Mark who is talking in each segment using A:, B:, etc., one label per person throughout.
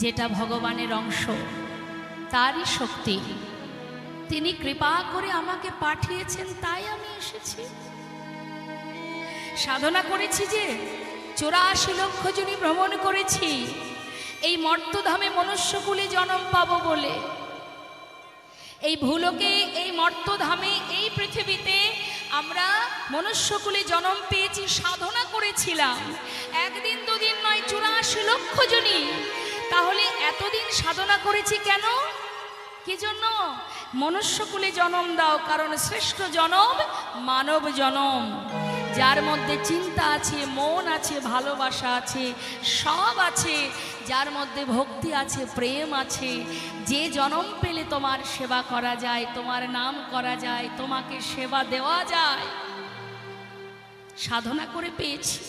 A: যেটা ভগবানের অংশ, তারই শক্তি। তিনি কৃপা করে আমাকে পাঠিয়েছেন, তাই আমি এসেছি। সাধনা করেছি যে 84 লক্ষ জনই ভ্রমণ করেছি এই মর্তধামে মনুষ্যকুলে জন্ম পাবো বলে। এই ভূলোকে, এই মর্তধামে, এই পৃথিবীতে আমরা মনুষ্যকুলে জন্ম পেয়েছি, সাধনা করেছিলাম। একদিন দুদিন নয়, 84 লক্ষ জনই। তাহলে এতদিন সাধনা করেছি কেন? কি জন্য? মনুষ্যকুলে জন্ম দাও, কারণ শ্রেষ্ঠ জনম মানব জনম, যার মধ্যে চিন্তা আছে, মন আছে, ভালোবাসা আছে, সব আছে, যার মধ্যে ভক্তি আছে, প্রেম আছে। যে জনম পেলে তোমার সেবা করা যায়, তোমার নাম করা যায়, তোমাকে সেবা দেওয়া যায়, সাধনা করে পেয়েছি।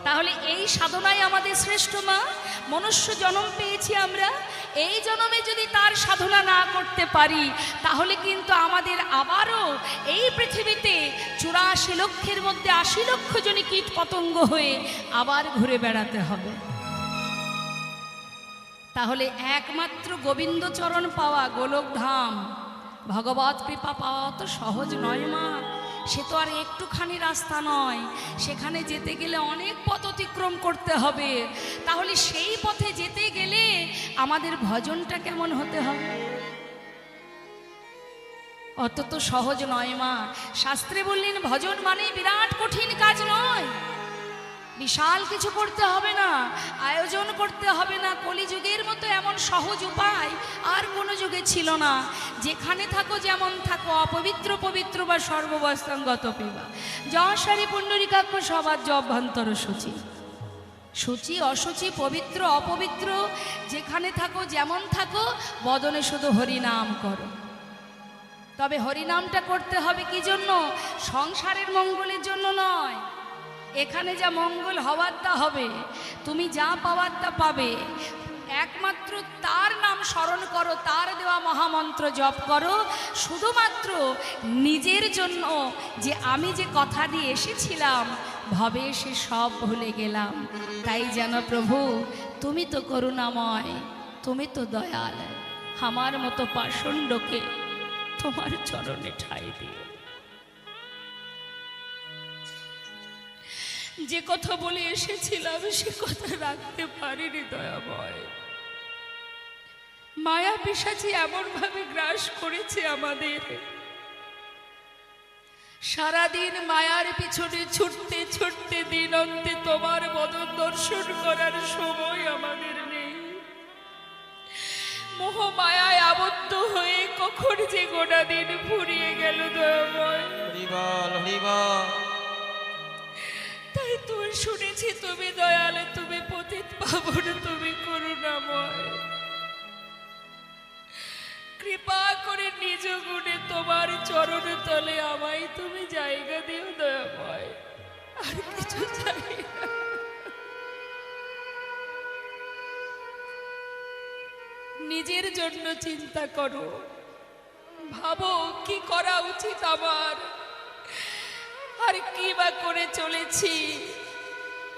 A: তাহলে এই সাধনাই আমাদের শ্রেষ্ঠ মা। মনুষ্য জন্ম পেয়েছি আমরা, এই জন্মে যদি তার সাধনা না করতে পারি, তাহলে কিন্তু আমাদের আবারও এই পৃথিবীতে 84 লক্ষের মধ্যে 80 লক্ষ জনই কীট পতঙ্গ হয়ে আবার ঘুরে বেড়াতে হবে। তাহলে একমাত্র গোবিন্দ চরণ পাওয়া, গোলকধাম, ভগবত কৃপা পাওয়া তো সহজ নয় মা। সে তো আর একটুখানি রাস্তা নয়, সেখানে যেতে গেলে অনেক পথ অতিক্রম করতে হবে। তাহলে সেই পথে যেতে গেলে আমাদের ভজনটা কেমন হতে হবে? অত তো সহজ নয় মা। শাস্ত্রে বললেন ভজন মানে বিরাট কঠিন কাজ নয়, বিশাল কিছু করতে হবে না, আয়োজন করতে হবে না। কলিযুগের মতো এমন সহজ উপায় আর কোনো যুগে ছিল না। যেখানে থাকো যেমন থাকো, অপবিত্র পবিত্র বা সর্ববস্তাঙ্গত পিবা যশারি পুণ্ডরিকাক্ষ সবাজ্য অভ্যন্তর সূচি। সূচি অসুচি, পবিত্র অপবিত্র, যেখানে থাকো যেমন থাকো, বদনে শুধু হরিনাম করো। তবে হরিনামটা করতে হবে কি জন্য? সংসারের মঙ্গলের জন্য নয়। এখানে যা মঙ্গল হওয়ার তা হবে, তুমি যা পাওয়ার তা পাবে। একমাত্র তার নাম স্মরণ করো, তার দেওয়া মহামন্ত্র জপ করো, শুধুমাত্র নিজের জন্য। যে আমি যে কথা দিয়ে এসেছিলাম, ভবে সে সব ভুলে গেলাম। তাই যেন প্রভু, তুমি তো করুণাময়, তুমি তো দয়াল, আমার মতো পাষণ্ডকে তোমার চরণে ঠাঁই দিও। যে কথা বলে এসেছিলাম সে কথা রাখতে পারিনি দয়াময়। মায়া পিশাচি এমন ভাবে গ্রাস করেছে আমাদের, সারাদিন মায়ার পিছনে ছুটতে ছুটতে দিন অন্তে তোমার বদন দর্শন করার সময় আমাদের নেই। মোহ মায়ায় আবদ্ধ হয়ে কখন যে গোটা দিন ফুরিয়ে গেল দয়াময়। তাই তুই শুনেছি তুমি দয়াল, তুমি পতিত পাবন, তুমি করুণাময়। কৃপা করে নিজ গুণে তোমার চরণ তলে আমায় তুমি জায়গা দিও দয়াময়, আর কিছু চাই না। নিজের জন্য চিন্তা করো, ভাবো কি করা উচিত আমার, আর কি বা করে চলেছি।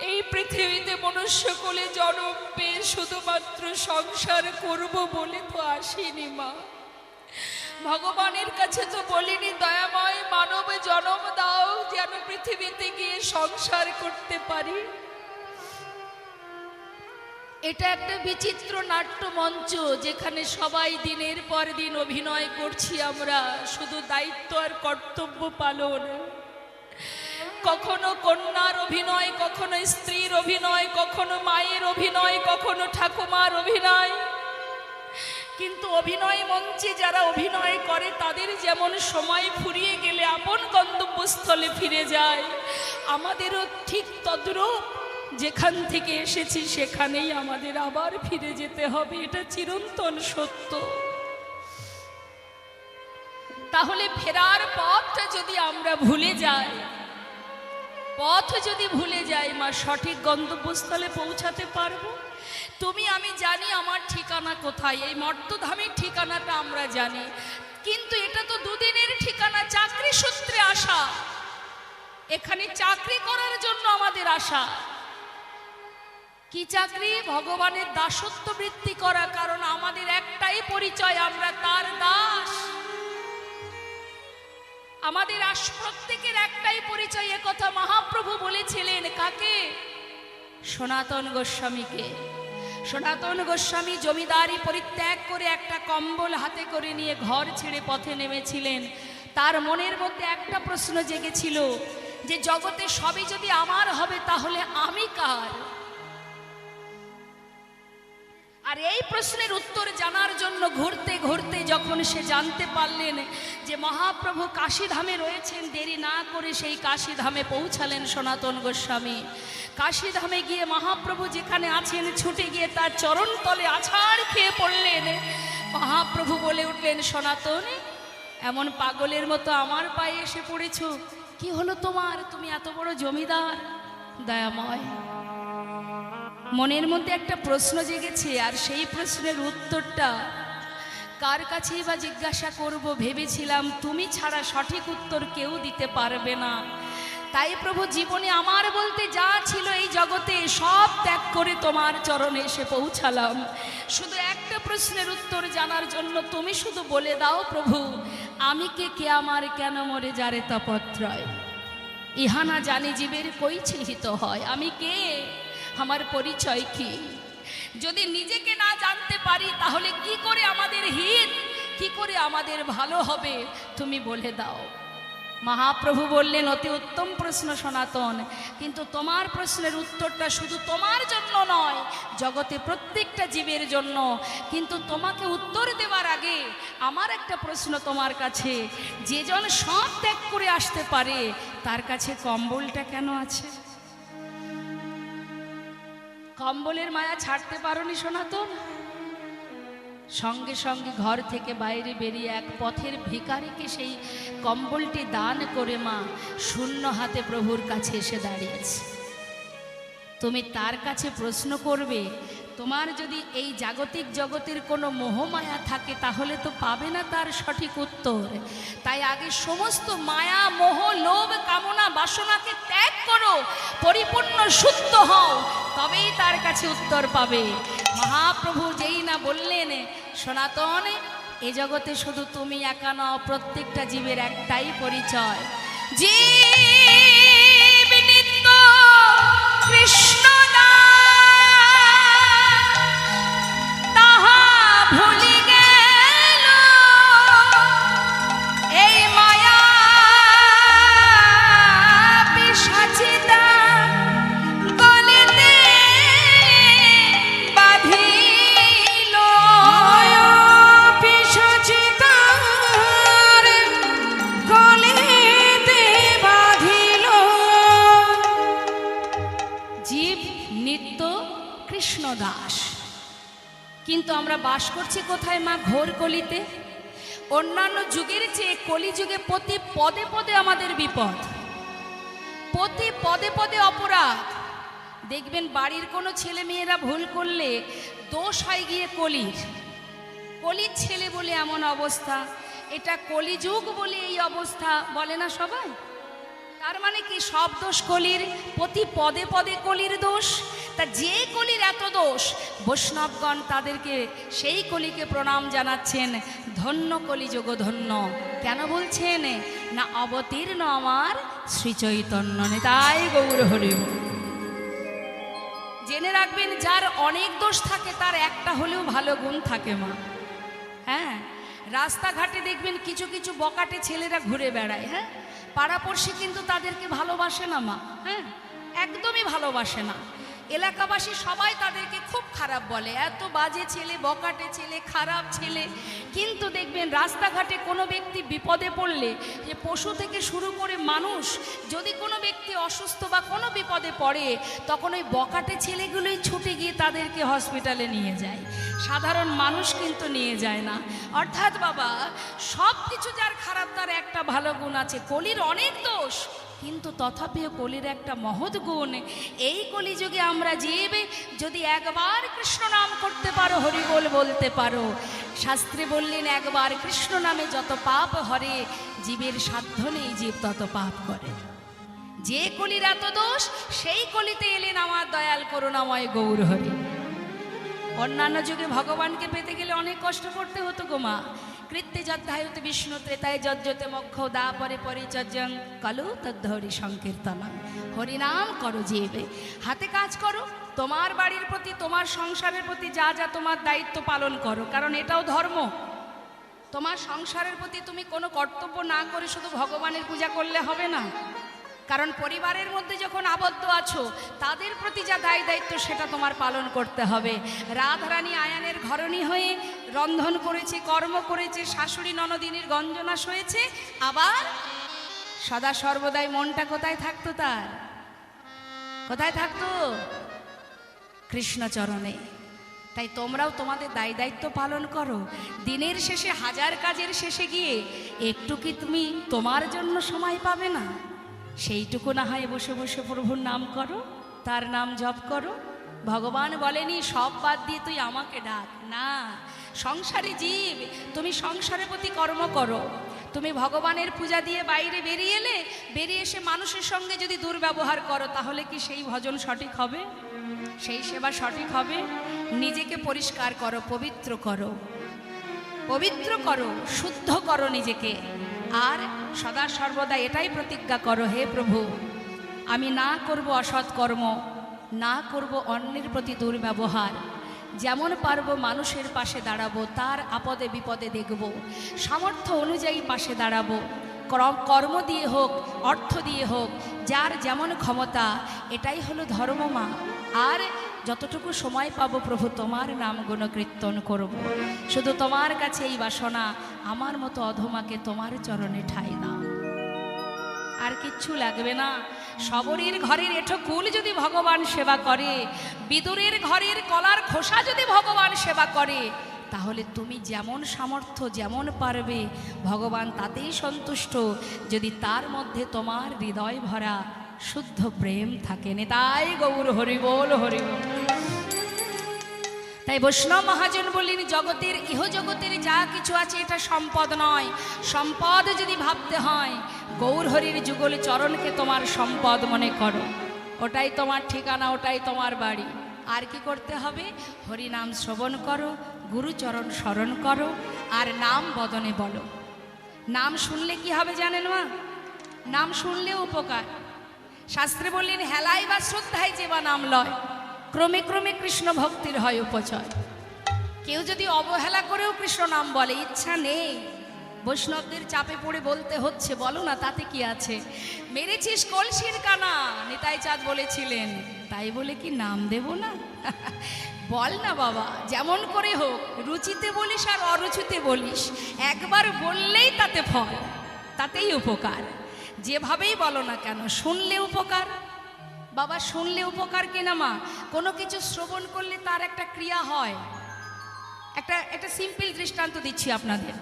A: এই পৃথিবীতে মনুষ্যকুলে জন্ম পেয়ে শুধুমাত্র সংসার করব বলে তো আসিনি মা। ভগবানের কাছে তো বলিনি দয়াময় মানব জন্ম দাও যেন পৃথিবীতে গিয়ে সংসার করতে পারি। এটা একটা বিচিত্র নাট্য মঞ্চ, যেখানে সবাই দিনের পর দিন অভিনয় করছি আমরা, শুধু দায়িত্ব আর কর্তব্য পালন। কখনো কন্যার অভিনয়, কখনো স্ত্রীর অভিনয়, কখনো মায়ের অভিনয়, কখনো ঠাকুমার অভিনয়। কিন্তু অভিনয় মঞ্চে যারা অভিনয় করে তাদের যেমন সময় ফুরিয়ে গেলে আপন গন্তব্যস্থলে ফিরে যায়, আমাদেরও ঠিক তদ্রূপ যেখান থেকে এসেছি সেখানেই আমাদের আবার ফিরে যেতে হবে। এটা চিরন্তন সত্য। তাহলে ফেরার পথটা যদি আমরা ভুলে যাই, পথ যদি ভুলে যাই মা, সঠিক গন্তব্যস্থলে পৌঁছাতে পারবো? তুমি আমি জানি আমার ঠিকানা কোথায়, এই মর্তধামের ঠিকানাটা আমরা জানি, কিন্তু এটা তো দুদিনের ঠিকানা, চাকরি সূত্রে আসা। এখানে চাকরি করার জন্য আমাদের আসা, কি চাকরি? ভগবানের দাসত্ব বৃত্তি করা। কারণ আমাদের একটাই পরিচয়, আমরা তার দাস। আমাদের প্রত্যেকের একটাই পরিচয়। একথা মহাপ্রভু বলেছিলেন কাকে? সনাতন গোস্বামীকে। সনাতন গোস্বামী জমিদারি পরিত্যাগ করে একটা কম্বল হাতে করে নিয়ে ঘর ছেড়ে পথে নেমেছিলেন। তার মনের মধ্যে একটা প্রশ্ন জেগেছিল যে জগতে সবই যদি আমার হবে তাহলে আমি কার? আর এই প্রশ্নের উত্তর জানার জন্য ঘুরতে ঘুরতে যখন সে জানতে পারলেন যে মহাপ্রভু কাশীধামে রয়েছেন, দেরি না করে সেই কাশীধামে পৌঁছালেন সনাতন গোস্বামী। কাশীধামে গিয়ে মহাপ্রভু যেখানে আছেন ছুটে গিয়ে তার চরণ তলে আছাড় খেয়ে পড়লেন। মহাপ্রভু বলে উঠলেন, সনাতন, এমন পাগলের মতো আমার পায়ে এসে পড়েছ, কি হলো তোমার? তুমি এত বড় জমিদার। দয়াময়, মনের মধ্যে একটা প্রশ্ন জেগেছে, আর সেই প্রশ্নের উত্তরটা কার কাছেই বা জিজ্ঞাসা করব ভেবেছিলাম তুমি ছাড়া সঠিক উত্তর কেউ দিতে পারবে না। তাই প্রভু জীবনে আমার বলতে যা ছিল এই জগতে সব ত্যাগ করে তোমার চরণে এসে পৌঁছালাম শুধু একটা প্রশ্নের উত্তর জানার জন্য। তুমি শুধু বলে দাও প্রভু, আমি কে আমার কেন মরে যারে তপত্রয়? ইহানা জানি জীবের কই ছিহিত হয়। আমি কে? আমার পরিচয় কি? যদি নিজেকে না জানতে পারি তাহলে কি করে আমাদের হিত, কি করে আমাদের ভালো হবে? তুমি বলে দাও। মহাপ্রভু বললেন, অতি উত্তম প্রশ্ন সনাতন, কিন্তু তোমার প্রশ্নের উত্তরটা শুধু তোমার জন্য নয়, জগতে প্রত্যেকটা জীবের জন্য। কিন্তু তোমাকে উত্তর দেওয়ার আগে আমার একটা প্রশ্ন তোমার কাছে, যে জন সব ত্যাগ করে আসতে পারে তার কাছে কম্বলটা কেন আছে? কম্বলের মায়া ছাড়তে পারোনি সনাতন? সঙ্গে সঙ্গে ঘর থেকে বাইরে বেরিয়ে এক পথের ভিখারিকে সেই কম্বলটি দান করে মা শূন্য হাতে প্রভুর কাছে এসে দাঁড়িয়েছে। তুমি তার কাছে প্রশ্ন করবে, তোমার যদি এই জাগতিক জগতের কোনো মোহমায়া থাকে তাহলে তো পাবে না তার সঠিক উত্তর। তাই আগে সমস্ত মায়া, মোহ, লোভ, কামনা, বাসনাকে ত্যাগ করো, পরিপূর্ণ শুদ্ধ হও, তবেই তার কাছে উত্তর পাবে। মহাপ্রভু যেই না বললেন, সনাতন, এ জগতে শুধু তুমি একা নও, প্রত্যেকটা জীবের একটাই পরিচয়, জীব নিত্য কৃষ্ণ তাহা ভুলি গেল, এই মায়া পিশাচিতা গলেতে বাঁধিল, পিশাচিতার গলেতে বাঁধিল। জীব নিত্য কৃষ্ণ দাস, কিন্তু আমরা বাস করছি কোথায় মা? ঘোর কলিতে। অন্যান্য যুগের চেয়ে কলিযুগে প্রতি পদে পদে আমাদের বিপদ, প্রতি পদে পদে অপরাধ। দেখবেন বাড়ির কোনো ছেলে মেয়েরা ভুল করলে দোষ হয় গিয়ে কলির। কলির ছেলে বলে এমন অবস্থা, এটা কলিযুগ বলে এই অবস্থা, বলে না সবাই? তার মানে কি সব দোষ কলির? প্রতি পদে পদে কলির দোষ। তা যে কলির এত দোষ, বৈষ্ণবগণ তাদেরকে, সেই কলিকে প্রণাম জানাচ্ছেন, ধন্য কলিযুগ ধন্য। কেন বলছেন না? অবতীর্ণ আমার শ্রী চৈতন্য নিতাই গৌর হরি। জেনে রাখবেন, যার অনেক দোষ থাকে তার একটা হলেও ভালো গুণ থাকে মা। হ্যাঁ, রাস্তাঘাটে দেখবেন কিছু কিছু বকাটে ছেলেরা ঘুরে বেড়ায়। হ্যাঁ, পাড়াপড়শি কিন্তু তাদেরকে ভালোবাসে না মা। হ্যাঁ, একদমই ভালোবাসে না। এলাকাবাসী সবাই তাদেরকে খুব খারাপ বলে, এত বাজে ছেলে, বকাটে ছেলে, খারাপ ছেলে। কিন্তু দেখবেন রাস্তাঘাটে কোনো ব্যক্তি বিপদে পড়লে, যে পশু থেকে শুরু করে মানুষ, যদি কোনো ব্যক্তি অসুস্থ বা কোনো বিপদে পড়ে, তখন ওই বকাটে ছেলেগুলোই ছুটে গিয়ে তাদেরকে হসপিটালে নিয়ে যায়। সাধারণ মানুষ কিন্তু নিয়ে যায় না। অর্থাৎ বাবা, সব কিছু যার খারাপ তার একটা ভালো গুণ আছে। কলির অনেক দোষ, কিন্তু তথাপিও কলির একটা মহৎ গুণ। এই কলিযুগে আমরা জীবে যদি একবার কৃষ্ণ নাম করতে পারো, হরিবোল বলতে পারো, শাস্ত্রে বললেন একবার কৃষ্ণ নামে যত পাপ হরে, জীবের সাধ্য নেই জীব তত পাপ করে। যে কলির এত দোষ, সেই কলিতে এলেন আমার দয়াল করুণাময় গৌর হরি। অন্যান্য যুগে ভগবানকে পেতে গেলে অনেক কষ্ট করতে হতো গো মা। কৃত্যে যদ্ধায়ুতে বিষ্ণু ত্রেতায় যজ্জতে মক্ষ দা পরে পরিচর্যং কলু তদ্ধরি সংকীর্তন। হরিনাম করো জীবে, হাতে কাজ করো, তোমার বাড়ির প্রতি তোমার সংসারের প্রতি যা যা তোমার দায়িত্ব পালন করো, কারণ এটাও ধর্ম। তোমার সংসারের প্রতি তুমি কোনো কর্তব্য না করে শুধু ভগবানের পূজা করলে হবে না, কারণ পরিবারের মধ্যে যখন আবদ্ধ আছো তাদের প্রতি যা দায় দায়িত্ব সেটা তোমার পালন করতে হবে। রাধারানী আয়ানের ঘরণী হয়ে রন্ধন করেছে, কর্ম করেছে, শাশুড়ি ননদিনীর গঞ্জনা সয়েছে, আবার সদা সর্বদাই মনটা কোথায় থাকতো তার? কোথায় থাকতো? কৃষ্ণচরণে। তাই তোমরাও তোমাদের দায় দায়িত্ব পালন করো। দিনের শেষে হাজার কাজের শেষে গিয়ে একটু কি তুমি তোমার জন্য সময় পাবে না? সেইটুকু না হয় বসে বসে প্রভুর নাম করো, তার নাম জপ করো। ভগবান বলেনি সব বাদ দিয়ে তুই আমাকে ডাক, না। সংসারে জীব, তুমি সংসারের প্রতি কর্ম করো। তুমি ভগবানের পূজা দিয়ে বাইরে বেরিয়ে এলে, বেরিয়ে এসে মানুষের সঙ্গে যদি দুর্ব্যবহার করো, তাহলে কি সেই ভজন সঠিক হবে? সেই সেবা সঠিক হবে? নিজেকে পরিষ্কার করো, পবিত্র করো, পবিত্র করো, শুদ্ধ করো নিজেকে। আর সদা সর্বদা এটাই প্রতিজ্ঞা করো, হে প্রভু, আমি না করব অসৎ কর্ম, না করব অন্যের প্রতি দুর্ব্যবহার, যেমন পারবো মানুষের পাশে দাঁড়াবো, তার আপদে বিপদে দেখব, সামর্থ্য অনুযায়ী পাশে দাঁড়াবো। কর্ম দিয়ে হোক, অর্থ দিয়ে হোক, যার যেমন ক্ষমতা, এটাই হলো ধর্ম মা। আর যতটুকু সময় পাবো প্রভু তোমার নাম গুণকীর্তন করব। শুধু তোমার কাছে এই বাসনা, আমার মতো অধমাকে তোমার চরণে ঠাঁই দাও। আর কিচ্ছু লাগবে না। শবরীর ঘরের এঁঠো কুল যদি ভগবান সেবা করে, বিদুরের ঘরের কলার খোসা যদি ভগবান সেবা করে, তাহলে তুমি যেমন সামর্থ্য, যেমন পারবে, ভগবান তাতেই সন্তুষ্ট, যদি তার মধ্যে তোমার হৃদয় ভরা শুদ্ধ প্রেম থাকে। তাই গৌর হরি বল, হরি বল। তাই বৈষ্ণব মহাজন বললেন, জগতের ইহজগতের যা কিছু আছে এটা সম্পদ নয়। সম্পদ যদি ভাবতে হয়, গৌর হরির যুগল চরণকে তোমার সম্পদ মনে করো। ওটাই তোমার ঠিকানা, ওটাই তোমার বাড়ি। আর কি করতে হবে? হরি নাম শ্রবণ করো, গুরুচরণ স্মরণ করো, আর নাম বদনে বলো। নাম শুনলে কি হবে জানেন মা? নাম শুনলেও উপকার। শাস্ত্রে বললেন, হেলায় বা শ্রদ্ধায় যে বা নাম লয়, ক্রমে ক্রমে কৃষ্ণ ভক্তির হয় উপচয়। কেউ যদি অবহেলা করেও কৃষ্ণ নাম বলে, ইচ্ছা নেই, বৈষ্ণবদের চাপে পড়ে বলতে হচ্ছে, বলো না, তাতে কি আছে? মেরেছিস কলসির কানা, নিতাই চাঁদ বলেছিলেন, তাই বলে কি নাম দেব না? বল না বাবা, যেমন করে হোক, রুচিতে বলিস আর অরুচিতে বলিস, একবার বললেই তাতে ফল, তাতেই উপকার। যেভাবেই বলো না কেন, শুনলে উপকার। বাবা, শুনলে উপকার কিনা মা? কোনো কিছু শ্রবণ করলে তার একটা ক্রিয়া হয়। একটা সিম্পল দৃষ্টান্ত দিচ্ছি আপনাদের।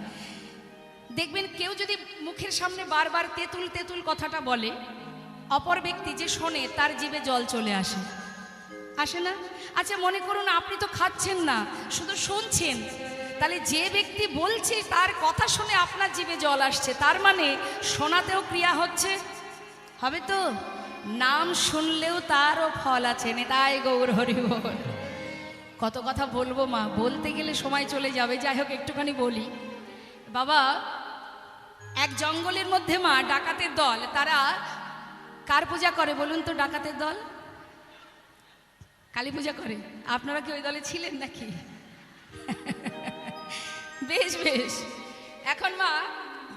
A: দেখবেন কেউ যদি মুখের সামনে বারবার তেঁতুল তেঁতুল কথাটা বলে, অপর ব্যক্তি যে শোনে তার জিভে জল চলে আসে, আসে না? আচ্ছা মনে করুন আপনি তো খাচ্ছেন না, শুধু শুনছেন, তাহলে যে ব্যক্তি বলছে তার কথা শুনে আপনার জিভে জল আসছে, তার মানে শোনাতেও ক্রিয়া হচ্ছে, হবে তো? নাম শুনলেও তারও ফল আছে। নেতাই গৌর হরি বল। কত কথা বলবো মা, বলতে গেলে সময় চলে যাবে, যাই হোক একটুখানি বলি। বাবা, এক জঙ্গলের মধ্যে মা ডাকাতের দল, তারা কার পূজা করে বলুন তো? ডাকাতের দল কালী পূজা করে। আপনারা কি ওই দলে ছিলেন নাকি? বেশ বেশ। এখন মা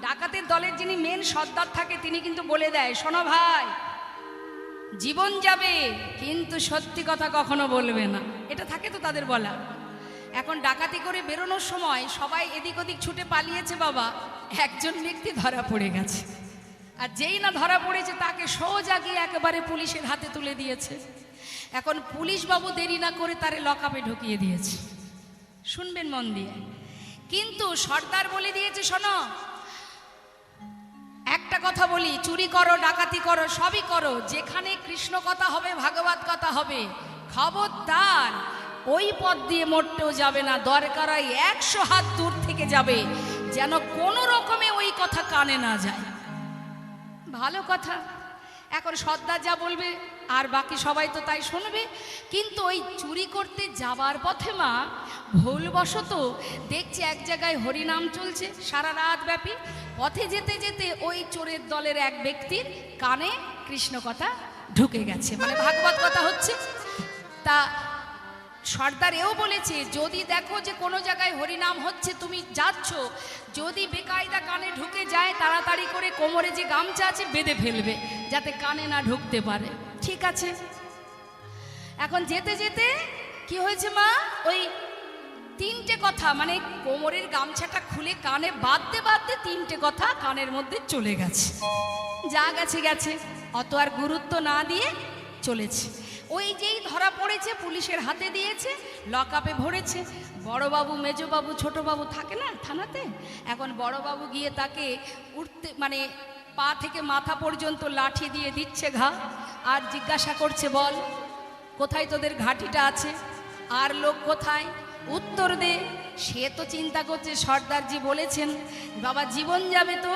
A: ডাকাতের দলের যিনি মেন সর্দার থাকে, তিনি কিন্তু বলে দেয়, শোনো ভাই, জীবন যাবে কিন্তু সত্যি কথা কখনো বলবে না। এটা থাকে তো তাদের বলা। এখন ডাকাতি করে বেরোনোর সময় সবাই এদিক ওদিক ছুটে পালিয়েছে বাবা, একজন ব্যক্তি ধরা পড়ে গেছে। আর যেই না ধরা পড়েছে, তাকে সোজা গিয়ে একেবারে পুলিশের হাতে তুলে দিয়েছে। এখন পুলিশ বাবু দেরি না করে তারে লকআপে ঢুকিয়ে দিয়েছে। শুনবেন মন দিয়ে। কিন্তু সর্দার বলে দিয়েছে, শোনো, একটা কথা বলি, চুরি করো, ডাকাতি করো, সবই করো, যেখানে কৃষ্ণ কথা হবে, ভাগবত কথা হবে, খবরদার ওই পথ দিয়ে মরতেও যাবে না। দরকার হয় 100 হাত দূর থেকে যাবে, যেন কোনো রকমে ওই কথা কানে না যায়। ভালো কথা। এখন সর্দার যা বলবে আর বাকি সবাই তো তাই শুনবে। কিন্তু ওই চুরি করতে যাবার পথে মা ভুলবশত দেখছে এক জায়গায় হরিনাম চলছে সারা রাত ব্যাপী। পথে যেতে যেতে ওই চোরের দলের এক ব্যক্তির কানে কৃষ্ণ কথা ঢুকে গেছে, মানে ভাগবত কথা হচ্ছে। তা সর্দার এও বলেছে, যদি দেখো যে কোনো জায়গায় হরিনাম হচ্ছে, তুমি যাচ্ছ, যদি বেকায়দা কানে ঢুকে যায় তাড়াতাড়ি করে কোমরে যে গামছা আছে বেঁধে ফেলবে, যাতে কানে না ঢুকতে পারে। ঠিক আছে। এখন যেতে যেতে কি হয়েছে মা, ওই তিনটে কথা, মানে কোমরের গামছাটা খুলে কানে বাঁধতে বাঁধতে তিনটে কথা কানের মধ্যে চলে গেছে। যা গেছে গেছে, অত আর গুরুত্ব না দিয়ে চলেছে। ওই যেই ধরা পড়েছে, পুলিশের হাতে দিয়েছে, লকআপে ভরেছে। বড়বাবু, মেজবাবু, ছোটবাবু থাকে না থানাতে। এখন বড়বাবু গিয়ে তাকে উঠতে, মানে পা থেকে মাথা পর্যন্ত লাঠি দিয়ে দিচ্ছে ঘা, আর জিজ্ঞাসা করছে, বল কোথায় তোদের ঘাঁটিটা আছে, আর লোক কোথায়, উত্তর দে। সে তো চিন্তা করছে, সর্দারজি বলেছেন বাবা জীবন যাবে তো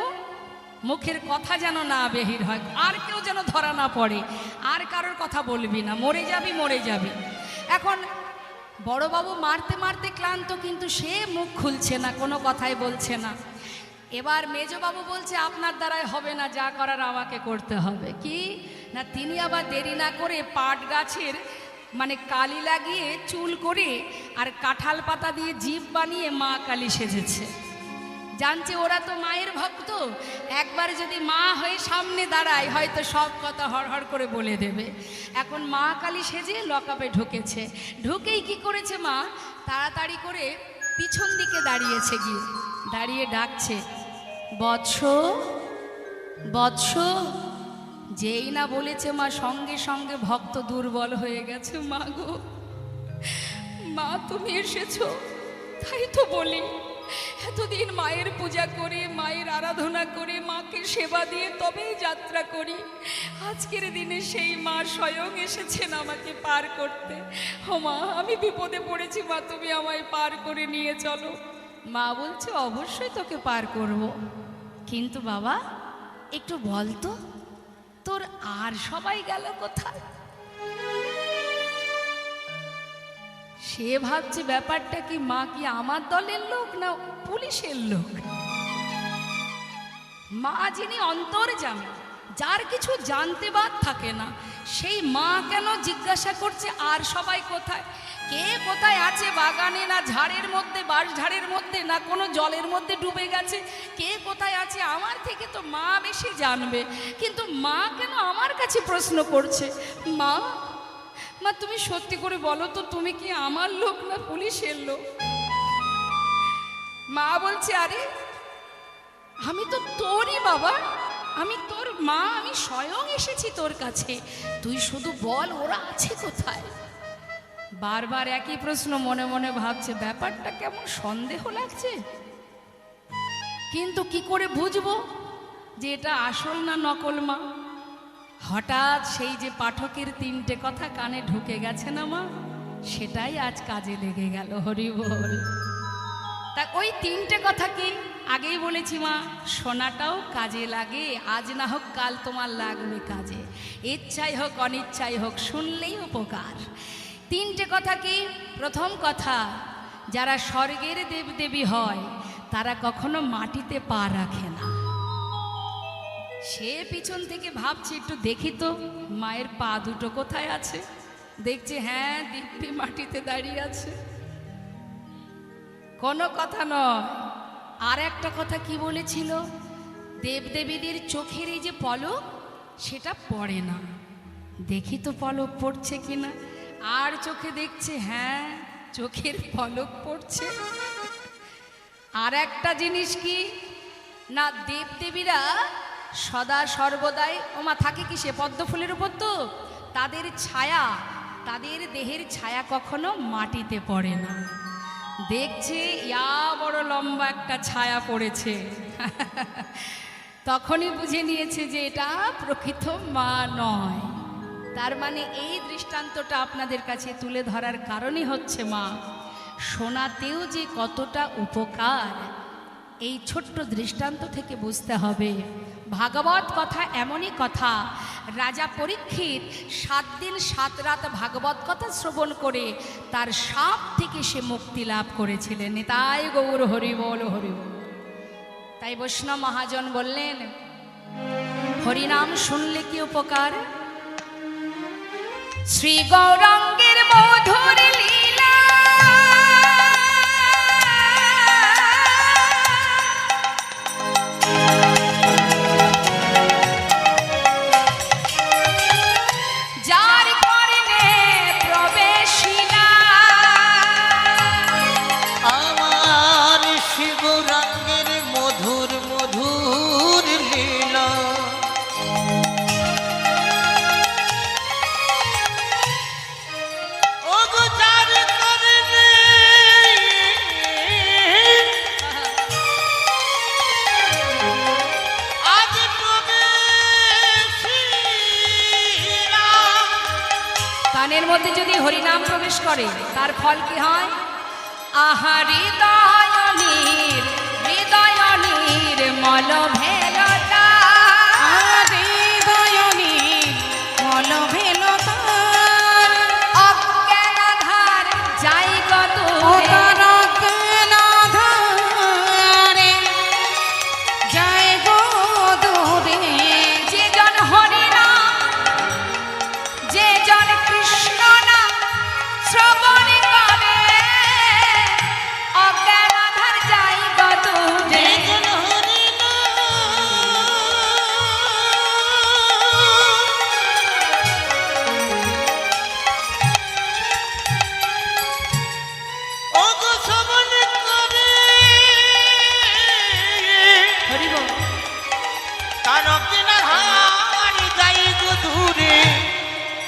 A: মুখের কথা যেন না বেহির হয়, আর কেউ যেন ধরা না পড়ে, আর কারোর কথা বলবি না, মরে যাবি মরে যাবি। এখন বড়বাবু মারতে মারতে ক্লান্ত, কিন্তু সে মুখ খুলছে না, কোনো কথাই বলছে না। এবার মেজবাবু বলছে, আপনার দ্বারাই হবে না, যা করার আমাকে করতে হবে। কি না, তিনি আবার দেরি না করে পাট গাছের মানে কালি লাগিয়ে চুল করে আর কাঁঠাল পাতা দিয়ে জিভ বানিয়ে মা কালী সেজেছে। জানছে ওরা তো মায়ের ভক্ত, একবার যদি মা হয়ে সামনে দাঁড়ায় হয়তো সব কথা হড়হড় করে বলে দেবে। এখন মা কালী সেজে লকআপে ঢুকেছে। ঢুকেই কি করেছে মা, তাড়াতাড়ি করে পিছন দিকে দাঁড়িয়েছে, গিয়ে দাঁড়িয়ে ডাকছে, বৎস বৎস। যেই না বলেছে মা, সঙ্গে সঙ্গে ভক্ত দুর্বল হয়ে গেছে। মা গো, মা তুমি এসেছো, তাই তো বলি এতদিন মায়ের পূজা করে, মায়ের আরাধনা করে, মাকে সেবা দিয়ে তবেই যাত্রা করি। আজকের দিনে সেই মা স্বয়ং এসেছেন আমাকে পার করতে। ও মা, আমি বিপদে পড়েছি, মা তুমি আমায় পার করে নিয়ে চলো। মা বলছে, অবশ্যই তোকে পার করব, কিন্তু বাবা একটু বল তো, তোর আর সবাই গেল কোথায়? সে ভাবছে ব্যাপারটা কি, মা কি আমার দলের লোক না পুলিশের লোক? মা যিনি অন্তর্যামী, যার কিছু জানতে বাদ থাকে না, সেই মা কেন জিজ্ঞাসা করছে আর সবাই কোথায়? কে কোথায় আছে, বাগানে না ঝাড়ের মধ্যে, বাঁশ ঝাড়ের মধ্যে, না কোনো জলের মধ্যে ডুবে গেছে, কে কোথায় আছে আমার থেকে তো মা বেশি জানবে। কিন্তু মা কেন আমার কাছে প্রশ্ন করছে? মা, মা তুমি সত্যি করে বলো তো, তুমি কি আমার লোক না পুলিশের লোক? মা বলছে, আরে আমি তো তোরই বাবা, আমি তোর মা, আমি স্বয়ং এসেছি তোর কাছে, তুই শুধু বল ওরা আছে কোথায়। বারবার একই প্রশ্ন মনে মনে ভাবছে, ব্যাপারটা কেমন সন্দেহ লাগছে, কিন্তু কি করে বুঝবো যে এটা আসল না নকল মা? হঠাৎ সেই যে পাঠকের তিনটে কথা কানে ঢুকে গেছে না মা, সেটাই আজ কাজে লেগে গেল। হরি বল। তা ওই তিনটে কথা কি আগেই বলেছি মা, শোনাটাও কাজে লাগে, আজ না হোক কাল তোমার লাগবে কাজে, ইচ্ছাই হোক অনিচ্ছাই হোক, শুনলেই উপকার। তিনটে কথা কি? প্রথম কথা, যারা স্বর্গের দেবদেবী হয় তারা কখনো মাটিতে পা রাখে না। সে পিছন থেকে ভাবছে, একটু দেখি তো মায়ের পা দুটো কোথায় আছে। দেখছে, হ্যাঁ দিব্যি মাটিতে দাঁড়িয়ে আছে, কোনো কথা নয়। আর একটা কথা কি বলেছিল, দেবদেবীদের চোখের এই যে পলক, সেটা পড়ে না, দেখি তো পলক পড়ছে কিনা। আর চোখে দেখছে, হ্যাঁ চোখের পলক পড়ছে। আর একটা জিনিস কি না, দেবদেবীরা সদা সর্বদাই ওমা থাকে কি সে পদ্ম ফুলের উপর, তো তাদের ছায়া, তাদের দেহের ছায়া কখনো মাটিতে পড়ে না। দেখছে ইয়া বড় লম্বা একটা ছায়া পড়েছে, তখনই বুঝে নিয়েছে যে এটা প্রকৃত মা নয়। তার মানে এই দৃষ্টান্তটা আপনাদের কাছে তুলে ধরার কারণই হচ্ছে মা, শোনাতেও যে কতটা উপকার এই ছোট্ট দৃষ্টান্ত থেকে বুঝতে হবে ভাগবত কথা এমনই কথা। রাজা পরীক্ষিত 7 দিন 7 রাত ভাগবত কথা শ্রবণ করে তার সাপ থেকে সে মুক্তি লাভ করেছিলেন। তাই গৌর হরি বল হরি বল। তাই বৈষ্ণব মহাজন বললেন হরিনাম শুনলে কি উপকার? শ্রী গৌরাঙ্গের মধুর লীলা যার করনে প্রবেশিলা
B: আমার শ্রী গৌরাঙ্গের মধুর মধুর লীলা
A: কানের মধ্যে যদি হরিনাম প্রবেশ করে তার ফল কি হয়? আহা হৃদয়নীর হৃদয়নীর মল ভেলতা হৃদয়নীর মল ভেলতা অজ্ঞানাধার যাই গত অজ্ঞানাধারে যাই গদরে যে জন হরিনাম যে জন কৃষ্ণ নাম শ্রবণ করে অজ্ঞানাধার যাই গদরে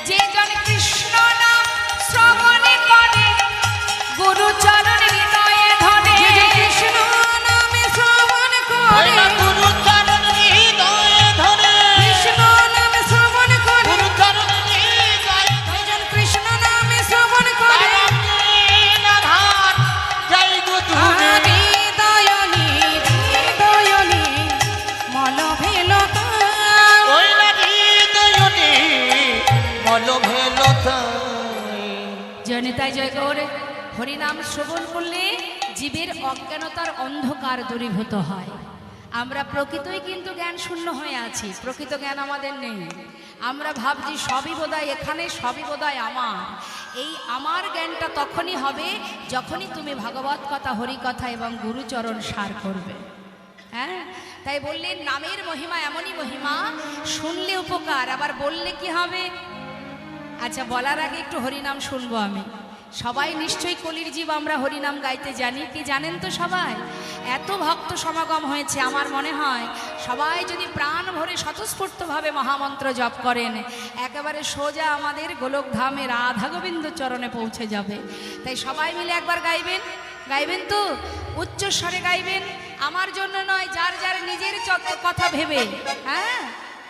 A: যে জন কৃষ্ণ নাম শ্রবণ করে গুরু চরণ হৃদয়ে ধরে কৃষ্ণ নামে শ্রবণ করে
B: গুরু চরণ হৃদয়ে ধরে
A: কৃষ্ণ নামে শ্রবণ করে
B: গুরু চরণ হৃদয়ে
A: যে জন কৃষ্ণ নামে শ্রবণ করে
B: অজ্ঞানাধার যাই গদরে
A: হৃদয়নী হৃদয়নী মল ভেলতা
B: ওই না হৃদয়নী মল ভেলতা।
A: জনিতাই জয় গৌরে হরিনাম শ্রবণ করলে জীবের অজ্ঞানতার অন্ধকার দূরীভূত হয়। আমরা প্রকৃতই কিন্তু জ্ঞান শূন্য হয়ে আছি, প্রকৃত জ্ঞান আমাদের নেই। আমরা ভাবছি সবই বোধহয় এখানে, সবই বোধহয় আমার। এই আমার জ্ঞানটা তখনই হবে যখনই তুমি ভাগবত কথা হরি কথা এবং গুরুচরণ সার করবে। হ্যাঁ, তাই বললেন নামের মহিমা এমনই মহিমা, শুনলে উপকার, আবার বললে কি হবে? আচ্ছা, বলার আগে একটু হরিনাম শুনবো আমি। সবাই নিশ্চয়ই কলির জীব আমরা হরিনাম গাইতে জানি, কি জানেন তো সবাই? এত ভক্ত সমাগম হয়েছে, আমার মনে হয় সবাই যদি প্রাণ ভরে স্বতঃস্ফূর্তভাবে মহামন্ত্র জপ করেন একেবারে সোজা আমাদের গোলকধামে রাধা গোবিন্দ চরণে পৌঁছে যাবে। তাই সবাই মিলে একবার গাইবেন, গাইবেন তো উচ্চস্বরে গাইবেন, আমার জন্য নয়, যার যার নিজের কথা ভেবে। হ্যাঁ,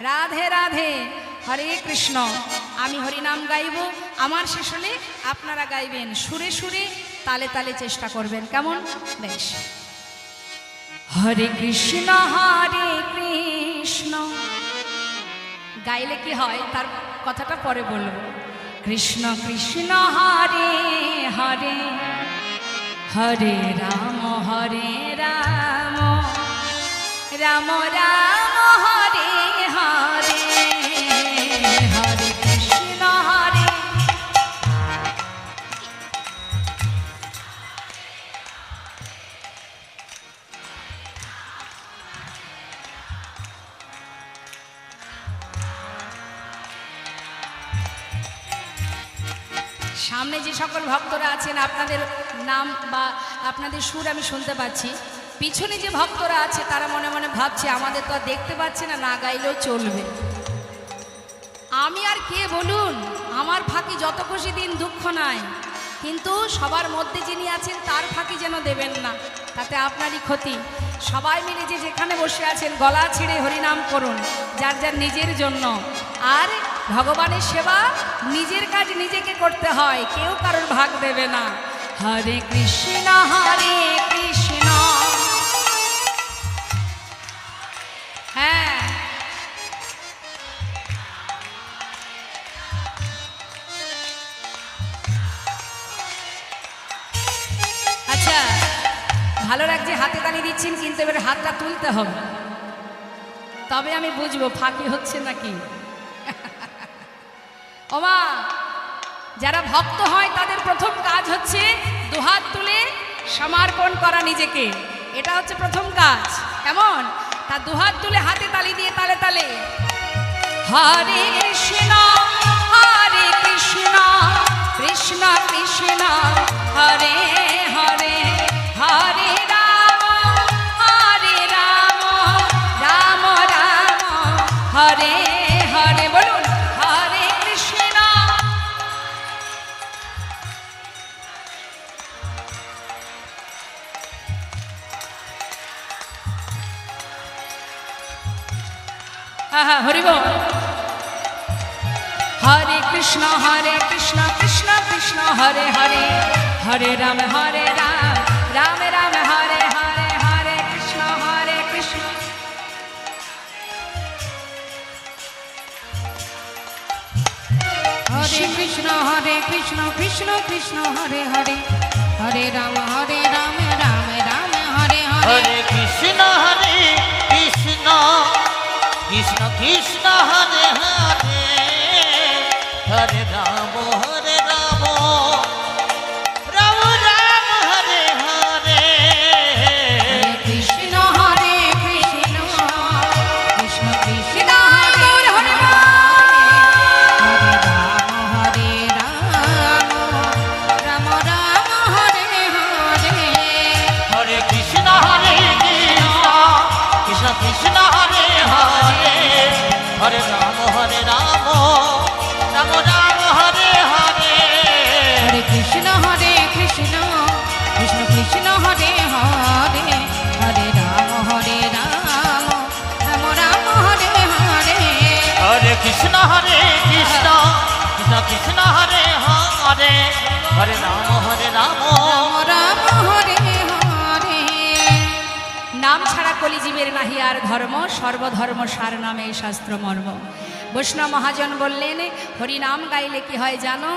A: রাধে রাধে, হরে কৃষ্ণ। আমি হরিনাম গাইব, আমার শেষ হলে আপনারা গাইবেন, সুরে সুরে তালে তালে চেষ্টা করবেন, কেমন? বেশ। হরে কৃষ্ণ গাইলে কি হয় তার কথাটা পরে বলবো। কৃষ্ণ কৃষ্ণ হরে হরে হরে রাম রাম রাম হরে হরে হরে কৃষ্ণ হরে। সামনে যে সকল ভক্তরা আছেন আপনাদের নাম বা আপনাদের সুর আমি শুনতে পাচ্ছি, পিছনে যে ভক্তরা আছে তারা মনে মনে ভাবছে আমাদের তো আর দেখতে পাচ্ছে না, না গাইলেও চলবে। আমি আর কে বলুন, আমার ফাঁকি যত খুশি দিন, দুঃখ নাই, কিন্তু সবার মধ্যে যিনি আছেন তার ফাঁকি যেন দেবেন না, তাতে আপনারই ক্ষতি। সবাই মিলে যে যেখানে বসে আছেন গলা ছেড়ে হরিনাম করুন, যার যার নিজের জন্য। আর ভগবানের সেবা নিজের কাজ নিজেকে করতে হয়, কেউ কারোর ভাগ দেবে না। হরে কৃষ্ণ ভালো লাগছে হাতে তালি দিচ্ছেন, কিন্তু এবারে হাতটা তুলতে হবে, তবে আমি বুঝবো ফাঁকি হচ্ছে নাকি। ওমা, যারা ভক্ত হয় তাদের প্রথম কাজ হচ্ছে দুহাত তুলে সমর্পণ করা নিজেকে, এটা হচ্ছে প্রথম কাজ। কেমন? তা দুহাত তুলে হাতে তালি দিয়ে তালে তালে হরে কৃষ্ণ হরে কৃষ্ণ কৃষ্ণ কৃষ্ণ হরে হরে হরে রাম রাম রাম হরে হরে। বলুন হরে কৃষ্ণ। হ্যাঁ হ্যাঁ, হরি বল। হরে কৃষ্ণ কৃষ্ণ কৃষ্ণ হরে হরে হরে রাম রাম রাম হরে হরে হরে কৃষ্ণ কৃষ্ণ।
C: হরে কৃষ্ণ কৃষ্ণ কৃষ্ণ হরে হরে হরে রাম রাম রাম হরে হরে।
B: হরে কৃষ্ণ কৃষ্ণ কৃষ্ণ কৃষ্ণ হরে হরে হরে রাম রাম রাম হরে হরে।
C: কৃষ্ণ কৃষ্ণ কৃষ্ণ কৃষ্ণ হরে হরে হরে রাম রাম রাম হরে হরে।
B: হরে কৃষ্ণ কৃষ্ণ কৃষ্ণ হরে হরে হরে রাম রাম রাম হরে হরে।
C: হরে কৃষ্ণ কৃষ্ণ কৃষ্ণ কৃষ্ণ হরে হরে হরে রাম রাম রাম হরে হরে।
B: হরে কৃষ্ণ কৃষ্ণ কৃষ্ণ কৃষ্ণ হরে হরে হরে রাম রাম।
C: রাম রাম হরে হরে।
A: নাম ছাড়া কলিজীবের নাহি আর ধর্ম, সর্বধর্ম সার নামে এই শাস্ত্র মর্ম। বৈষ্ণব মহাজন বললেন হরি নাম গাইলে কি হয় জানো?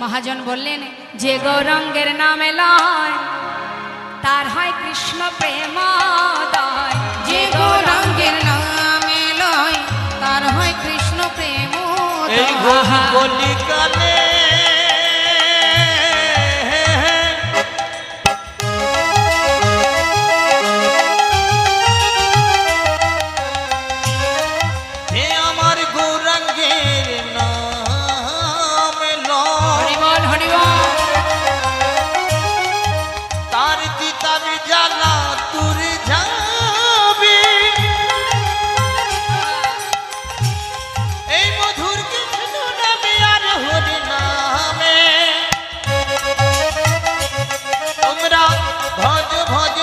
A: মহাজন বললেন যে গৌরাঙ্গের নামে লয় তার হয় কৃষ্ণ প্রেমোদয়।
C: যে গৌরাঙ্গের নামে লয় তার হয় কৃষ্ণ প্রেম।
B: এই কলিকালে হে আমার গৌরাঙ্গের নাম লয়,
A: হরিবল হরিবল।
B: তার তিতার জ্বালা তুর যাবি। এই মধুর কৃষ্ণ নামে আর হরি নামে তোমরা ভজ ভজ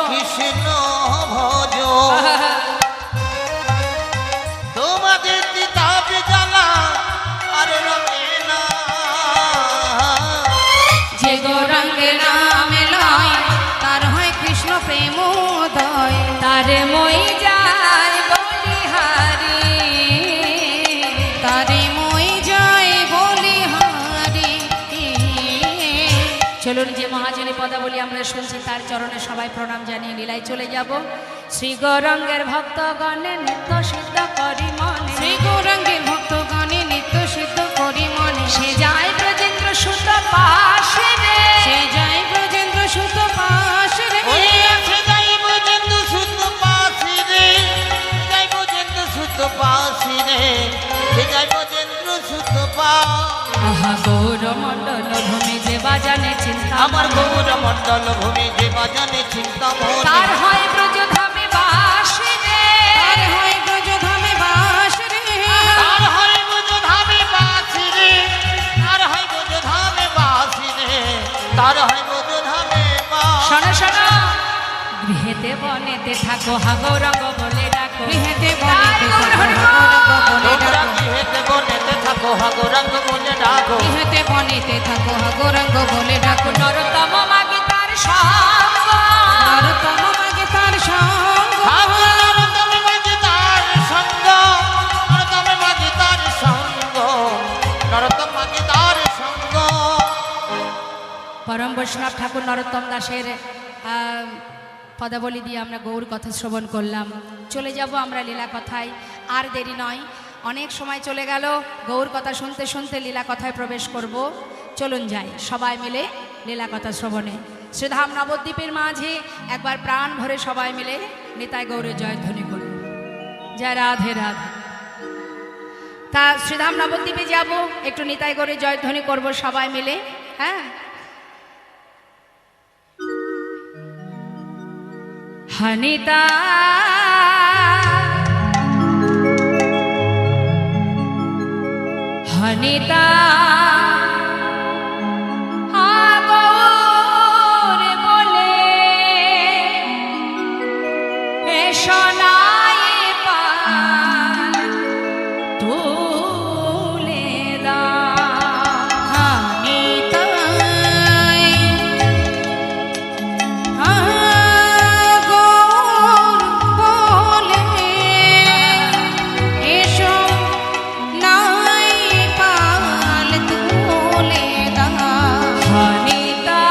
B: কৃষ্ণ ভজ। তোমাদের তিতাব জ্বালা আর রবে না।
C: যে গৌরাঙ্গের নামে লয় তার হয় কৃষ্ণ প্রেমোদয়।
A: তারে মই যায় বলিহারি।
C: তারে মই যায় বলি হারি।
A: চলুন যে মহাজনী পদাবলী আমরা শুনছি তার চরণে সবাই প্রণাম জানিয়ে লীলায় চলে যাব। শ্রী গৌরাঙ্গের ভক্তগণে নিত্য সিদ্ধ করি মনে,
C: শ্রী গৌরাঙ্গের ভক্তগণে নিত্য সিদ্ধ করি মনে।
A: সে যায় ব্রজেন্দ্র সুত পাশে রে।
C: সে যায় ব্রজেন্দ্র সুত পাশে রে।
B: ওই আছে যাইব জেন্দু সুত পাশি রে, যাইব জেন্দু সুত পাশি রে, সে যাইব জেন্দু সুত পা।
A: আহা গৌর মণ্ডল ভূমি যে বাজানে চিন্তা
B: আমার গৌর মণ্ডল ভূমি যে বাজানে চিন্তা মনে।
A: তার হয় ব্রজধামে বাসে রে।
C: তার হয় ব্রজধামে বাস রে।
B: তার হয় ব্রজধামে বাসি রে, তার হয় ব্রজধামে বাসি রে, তার হয় ব্রজধামে বাস।
A: শোনো শোনো, গৃহেতে বনেতে থাকো হা গৌরঙ্গ বলে ডাকো।
C: গৃহেতে
A: তাই
C: বনেতে
A: গৌর
C: থাকো
A: হরিবল।
C: গৌরাঙ্গ বলে
B: তোমরা
C: ডাকো।
B: গৃহেতে বনেতে থাকো হা গৌরাঙ্গ বলে ডাকো।
C: গৃহেতে বনেতে থাকো গৌরাঙ্গ বলে ডাকো।
A: নরতম মাগে তার সঙ্গ।
C: নরতম মাগে তার সঙ্গ।
B: নরতমে মাঝে তার সঙ্গ, নরতমে মাঝে তার সঙ্গ, নরতম মাঝে তার সঙ্গ।
A: পরম বৈষ্ণব ঠাকুর নরোত্তম দাসের পদাবলী দিয়ে আমরা গৌর কথা শ্রবণ করলাম। চলে যাব আমরা লীলা কথায়, আর দেরি নয়, অনেক সময় চলে গেল। গৌর কথা শুনতে শুনতে লীলা কথায় প্রবেশ করব। চলুন যাই সবাই মিলে লীলা কথা শ্রবণে। শ্রীধাম নবদ্বীপের মাঝে একবার প্রাণ ভরে সবাই মিলে নিতাই গৌরের জয়ধ্বনি করব। জয় রাধে রাধে। তা শ্রীধাম নবদ্বীপে যাব, একটু নিতাই গৌরের জয়ধ্বনি করব সবাই মিলে। হ্যাঁ, হনিতা হনিতা আগর বলে সোনাই পাল তুলে দা।
C: নিতাই আগর বলে এসো নাই পাল তুলে দাও।
A: হনিতা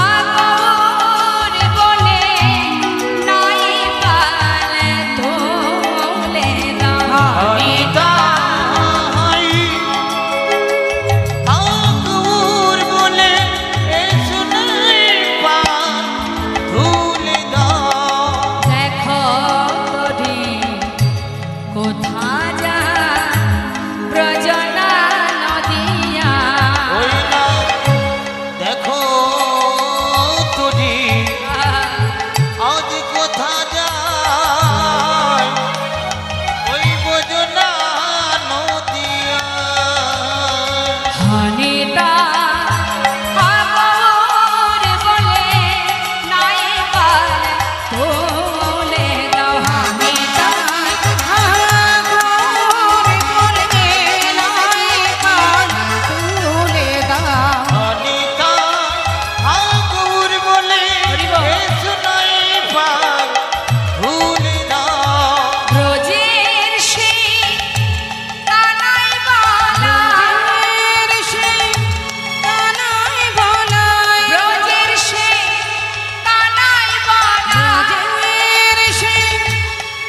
A: আগর বলে নাই পাল তুলে দা।
B: নিতাই ঠাকুর বলে এসো নাই পাল তুলে দাও।
A: দেখো তোরি কোথা যা ব্রজনা নদিয়া।
B: ওই না দেখো তুজি আজ কোথা যায় ওই বোঝনা নদিয়া।
A: হনিতা আগর বলে নাই পাল তুলে দাও। হনিতা
C: আগর বলে নাই পাল তুলে দাও।
B: অনিতা ঠাকুর বলে এসো নাই পাল তুলে দাও।
A: ব্রজের সেই কানাই বালা,
C: ব্রজের সেই কানাই বলাই।
A: ব্রজের সেই কানাই বালা,
C: ব্রজের সেই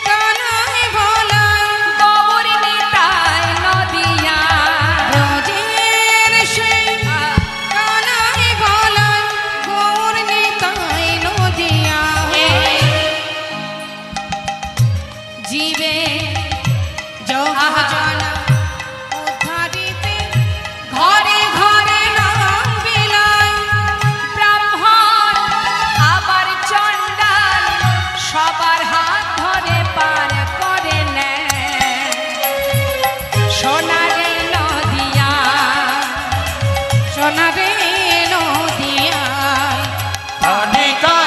C: কানাই বলাই।
A: গৌর নিতাই নদিয়া।
C: ব্রজের সেই কানাই বলাই। গৌর নিতাই নদিয়া।
A: জীবে
C: জগজনা উদ্ধারিতে ঘরে ঘরে নাম বিলায়।
A: ব্রাহ্মণ আবার চণ্ডাল সবার হাত ধরে পার করে নেয় সোনারে নদিয়া।
C: সোনারে নদিয়ায়।
B: অনিতা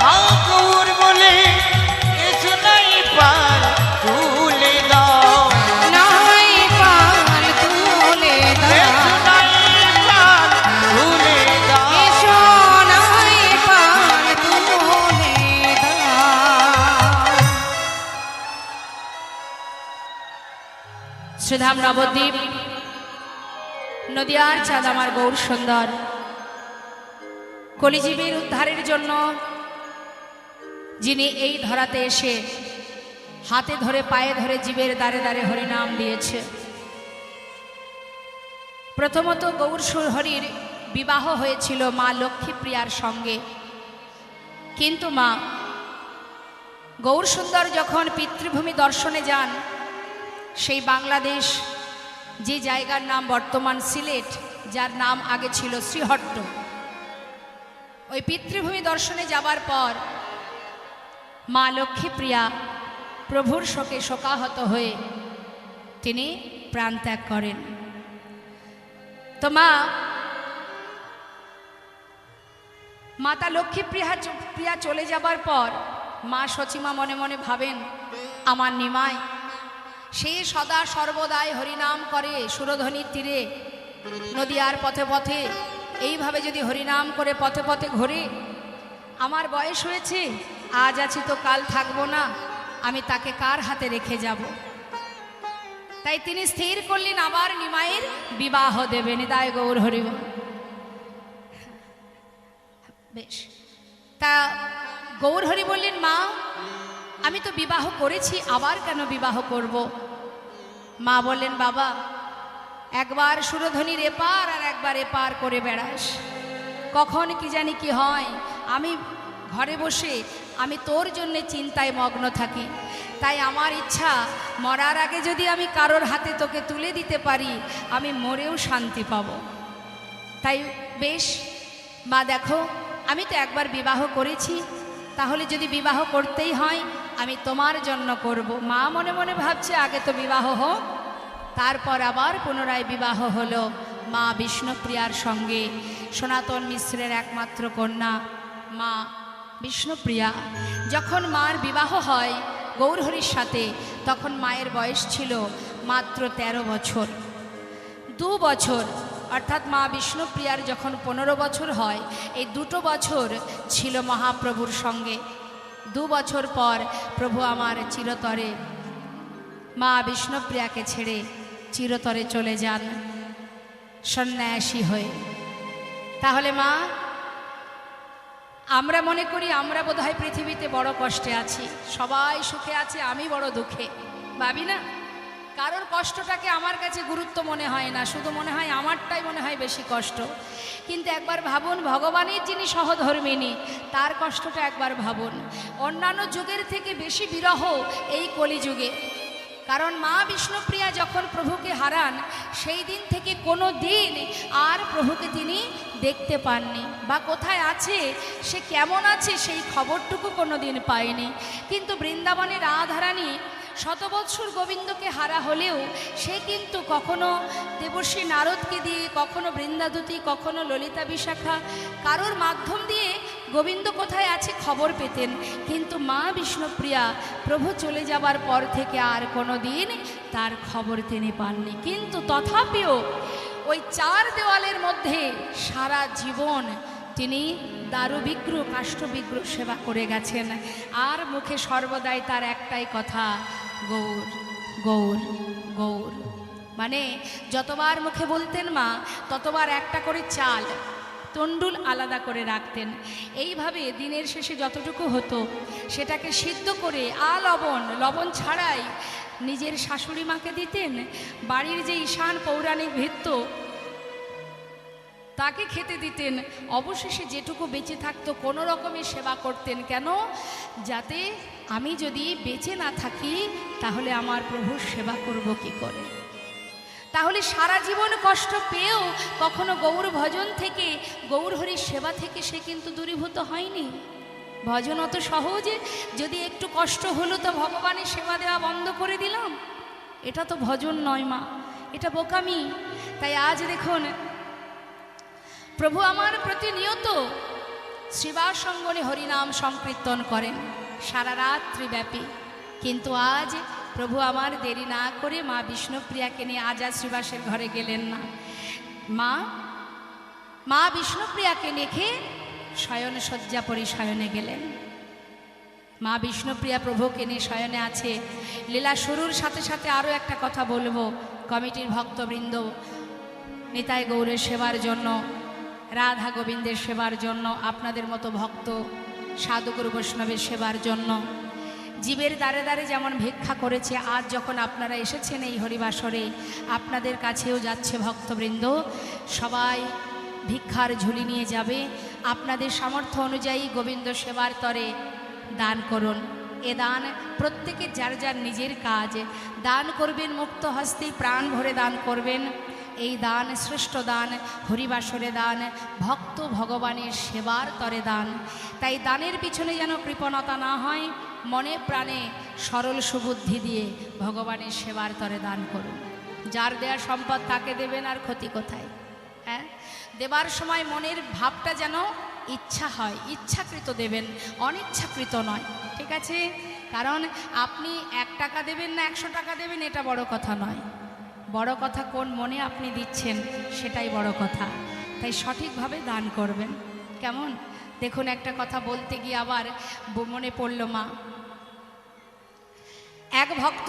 B: ঠাকুর বলে এসো নাই পাল তুলে দাও।
C: নাই পাল তুলে
B: এসো
C: দাও।
B: নাই পাল তুলে দাও।
C: এসো নাই পাল তুলে দাও।
A: শ্রীধাম নবদ্বীপ নদিয়ার চাঁদ আমার গৌর সুন্দর। কলিজীবের উদ্ধারের জন্য যিনি এই ধরাতে এসে হাতে ধরে পায়ে ধরে জীবের দ্বারে দ্বারে হরিনাম দিয়েছে। প্রথমত গৌর হরির বিবাহ হয়েছিল মা লক্ষ্মীপ্রিয়ার সঙ্গে, কিন্তু মা গৌর সুন্দর যখন পিতৃভূমি দর্শনে যান, সেই বাংলাদেশ যে জায়গার নাম বর্তমান সিলেট, যার নাম আগে ছিল শ্রীহট্ট, ওই পিতৃভূমি দর্শনে যাবার পর মা লক্ষ্মীপ্রিয়া প্রভুর শোকে শোকাহত হয়ে তিনি প্রাণত্যাগ করেন। তো মাতা লক্ষ্মীপ্রিয়া চলে যাবার পর মা সচিমা মনে মনে ভাবেন, আমার নিমাই সে সদা সর্বদাই হরিনাম করে সুরধ্বনির তীরে নদিয়ার পথে পথে, এইভাবে যদি হরিনাম করে পথে পথে ঘোরে, আমার বয়স হয়েছে, আজ আছি তো কাল থাকবো না, আমি তাকে কার হাতে রেখে যাব। তাই তিনি স্থির করলেন আবার নিমাইয়ের বিবাহ দেবেন। দায় গৌর হরিব। বেশ, তা গৌরহরি বললেন, মা আমি তো বিবাহ করেছি, আবার কেন বিবাহ করব? মা বললেন, বাবা একবার সুরধ্বনির এপার আর একবার এপার করে বেড়াস, কখন কি জানি কি হয়। আমি ঘরে বসে আমি তোর জন্যে চিন্তায় মগ্ন থাকি, তাই আমার ইচ্ছা মরার আগে যদি আমি কারোর হাতে তোকে তুলে দিতে পারি, আমি মরেও শান্তি পাব। তাই বেশ মা, দেখো আমি তো একবার বিবাহ করেছি, তাহলে যদি বিবাহ করতেই হয় আমি তোমার জন্য করব। মা মনে মনে ভাবছে আগে তো বিবাহ হোক, তারপর আবার পুনরায় বিবাহ হলো মা বিষ্ণুপ্রিয়ার সঙ্গে, সনাতন মিশ্রের একমাত্র কন্যা মা বিষ্ণুপ্রিয়া। যখন মার বিবাহ হয় গৌরহরির সাথে, তখন মায়ের বয়স ছিল মাত্র 13 বছর। 2 বছর অর্থাৎ মা বিষ্ণুপ্রিয়ার যখন 15 বছর হয়, এই 2 বছর ছিল মহাপ্রভুর সঙ্গে। 2 বছর পর প্রভু আমার চিরতরে মা বিষ্ণুপ্রিয়াকে ছেড়ে চিরতরে চলে যান সন্ন্যাসী হয়ে। তাহলে মা, আমরা মনে করি আমরা বোধহয় পৃথিবীতে বড় কষ্টে আছি, সবাই সুখে আছে, আমি বড় দুঃখে। ভাবি না, কারোর কষ্টটাকে আমার কাছে গুরুত্ব মনে হয় না, শুধু মনে হয় আমারটাই মনে হয় বেশি কষ্ট। কিন্তু একবার ভাবুন, ভগবানের যিনি সহধর্মিণী তার কষ্টটা একবার ভাবুন। অন্যান্য যুগের থেকে বেশি বিরহ এই কলিযুগে, কারণ মা বিষ্ণুপ্রিয়া যখন প্রভুকে হারান, সেই দিন থেকে কোনো দিন আর প্রভুকে তিনি দেখতে পাননি, বা কোথায় আছে, সে কেমন আছে সেই খবরটুকু কোনো দিন পায়নি। কিন্তু বৃন্দাবনের রাধারানী শতবৎসর গোবিন্দকে হারা হলেও সে কিন্তু কখনো দেবর্ষী নারদকে দিয়ে, কখনো বৃন্দাদূতী, কখনো ললিতা বিশাখা, কারোর মাধ্যম দিয়ে গোবিন্দ কোথায় আছে খবর পেতেন। কিন্তু মা বিষ্ণুপ্রিয়া প্রভু চলে যাবার পর থেকে আর কোনো দিন তার খবর তিনি পাননি। কিন্তু তথাপিও ওই 4 দেওয়ালের মধ্যে সারা জীবন তিনি দারুবিগ্রহ কাষ্ঠবিগ্রহ সেবা করে গেছেন, আর মুখে সর্বদাই তার একটাই কথা, গৌর গৌর গৌর। মানে যতবার মুখে বলতেন মা, ততবার একটা করে চাল তণ্ডুল আলাদা করে রাখতেন। এইভাবে দিনের শেষে যতটুকু হতো সেটাকে সিদ্ধ করে লবণ ছাড়াই নিজের শাশুড়ি মাকে দিতেন। বাড়ির যে ঈশান পৌরাণিক ভৃত্য তাকে খেতে দিতেন। অবশেষে যেটুকু বেঁচে থাকতো কোনো রকমে সেবা করতেন। কেন? যাতে আমি যদি বেঁচে না থাকি তাহলে আমার প্রভুর সেবা করব কি করে? তাহলে সারা জীবন কষ্ট পেয়েও কখনো গৌর ভজন থেকে, গৌরহরির সেবা থেকে সে কিন্তু দূরীভূত হয়নি। ভজন অত সহজে, যদি একটু কষ্ট হলো তো ভগবানের সেবা দেওয়া বন্ধ করে দিলাম, এটা তো ভজন নয় মা, এটা বোকামি। তাই আজ দেখুন, প্রভু আমার প্রতিনিয়ত শ্রীবাস সঙ্গনে হরিনাম সংকীর্তন করেন সারা রাত্রি ব্যাপী। কিন্তু আজ প্রভু আমার দেরি না করে মা বিষ্ণুপ্রিয়াকে নিয়ে আজ শ্রীবাসের ঘরে গেলেন না। মা বিষ্ণুপ্রিয়াকে রেখে শয়ন শয্যা পরিশয়নে গেলেন। মা বিষ্ণুপ্রিয়া প্রভুকে নিয়ে শয়নে আছে। লীলা শুরুর সাথে সাথে আরও একটা কথা বলবো, কমিটির ভক্তবৃন্দ নিতাই গৌরের সেবার জন্য, রাধা গোবিন্দের সেবার জন্য, আপনাদের মতো ভক্ত সাধুগুরু বৈষ্ণবের সেবার জন্য জীবের দ্বারে দ্বারে যেমন ভিক্ষা করেছে, আজ যখন আপনারা এসেছেন এই হরিবাসরে, আপনাদের কাছেও যাচ্ছে ভক্তবৃন্দ, সবাই ভিক্ষার ঝুলি নিয়ে যাবে। আপনাদের সামর্থ্য অনুযায়ী গোবিন্দ সেবার তরে দান করুন। এ দান প্রত্যেকে যার যার নিজের কাজ দান করবেন, মুক্ত হস্তে প্রাণ ভরে দান করবেন। এই দান শ্রেষ্ঠ দান, হরিবাসরে দান, ভক্ত ভগবানের সেবার তরে দান। তাই দানের পিছনে যেন কৃপণতা না হয়, মনে প্রাণে সরল সুবুদ্ধি দিয়ে ভগবানের সেবার তরে দান করুন। যার দেয়া সম্পদ তাকে দেবেন, আর ক্ষতি কোথায়? হ্যাঁ, দেবার সময় মনের ভাবটা যেন ইচ্ছা হয়, ইচ্ছাকৃত দেবেন, অনিচ্ছাকৃত নয়। ঠিক আছে? কারণ আপনি 1 টাকা দেবেন না 100 টাকা দেবেন, এটা বড় কথা নয়। বড় কথা কোন মনে আপনি দিচ্ছেন, সেটাই বড় কথা। তাই সঠিকভাবে দান করবেন। কেমন? দেখুন, একটা কথা বলতে গিয়ে আবার মনে পড়ল মা। এক ভক্ত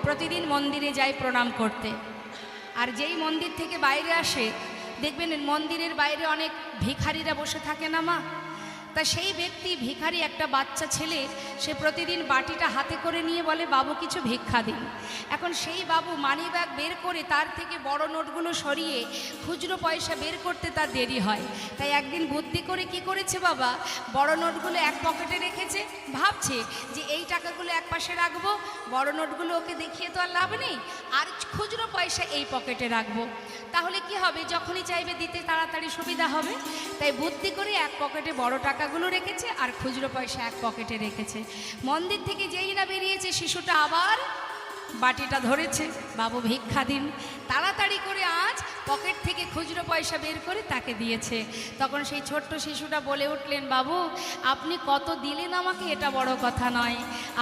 A: প্রতিদিন মন্দিরে যায় প্রণাম করতে, আর যেই মন্দির থেকে বাইরে আসে দেখবেন মন্দিরের বাইরে অনেক ভিখারিরা বসে থাকে না মা? তা সেই ব্যক্তি ভিখারি একটা বাচ্চা ছেলে, সে প্রতিদিন বাটিটা হাতে করে নিয়ে বলে, বাবু কিছু ভিক্ষা দিন। এখন সেই বাবু মানি ব্যাগ বের করে তার থেকে বড় নোটগুলো সরিয়ে খুচরো পয়সা বের করতে তার দেরি হয়। তাই একদিন বুদ্ধি করে কি করেছে বাবা, বড় নোটগুলো এক পকেটে রেখেছে, ভাবছে যে এই টাকাগুলো এক পাশে রাখবো, বড় নোটগুলো ওকে দেখিয়ে তো আর লাভ নেই, আর খুচরো পয়সা এই পকেটে রাখবো, তাহলে কি হবে, যখনই চাইবে দিতে তাড়াতাড়ি সুবিধা হবে। তাই বুদ্ধি করে এক পকেটে বড় টাকাগুলো রেখেছে আর খুচরো পয়সা এক পকেটে রেখেছে। মন্দির থেকে যেই না বেরিয়েছে, শিশুটা আবার বাটিটা ধরেছে, বাবু ভিক্ষা দিন। তাড়াতাড়ি করে আজ পকেট থেকে খুচরো পয়সা বের করে তাকে দিয়েছে। তখন সেই ছোট্ট শিশুটা বলে উঠলেন, বাবু আপনি কত দিলেন আমাকে এটা বড় কথা নয়,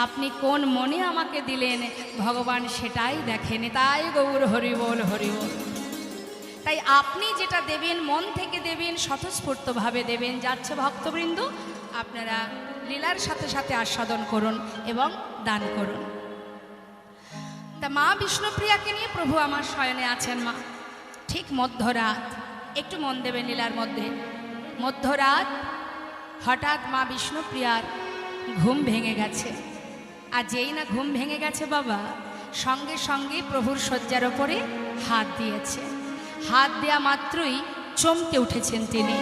A: আপনি কোন মনে আমাকে দিলেন ভগবান সেটাই দেখেন। তাই গৌর হরিবোল হরিবোল। তাই আপনি যেটা দেবেন মন থেকে দেবেন, স্বতঃস্ফূর্তভাবে দেবেন। যাচ্ছে ভক্তবৃন্দ, আপনারা লীলার সাথে সাথে আস্বাদন করুন এবং দান করুন। তা মা বিষ্ণুপ্রিয়াকে নিয়ে প্রভু আমার শয়নে আছেন। মা ঠিক মধ্যরাত, একটু মন দেবেন লীলার মধ্যে, মধ্যরাত হঠাৎ মা বিষ্ণুপ্রিয়ার ঘুম ভেঙে গেছে। আর যেই না ঘুম ভেঙে গেছে বাবা, সঙ্গে সঙ্গে প্রভুর শয্যার ওপরে হাত দিয়েছে। হাত দেয়া মাত্রই চমকে উঠেছেন তিনি।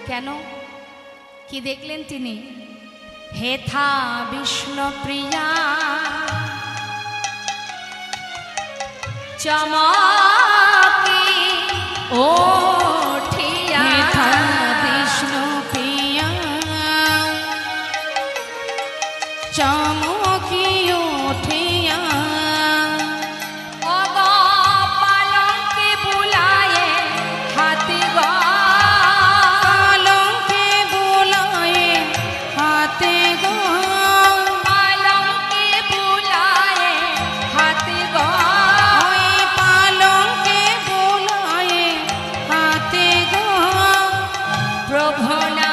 A: কেন, কি দেখলেন তিনি? হেথা বিষ্ণুপ্রিয়া চমকি ওঠিয়া,
C: হেথা বিষ্ণুপ্রিয়া চমকি ওঠিয়া,
A: পালঙ্কে বুলায়ে হাতি গো,
C: পালঙ্কে বুলায়ে হাতে গো,
A: পালঙ্কে বুলায়ে হাতি গো,
C: ওই পালঙ্কে বুলায়ে হাতে গো,
A: প্রভু না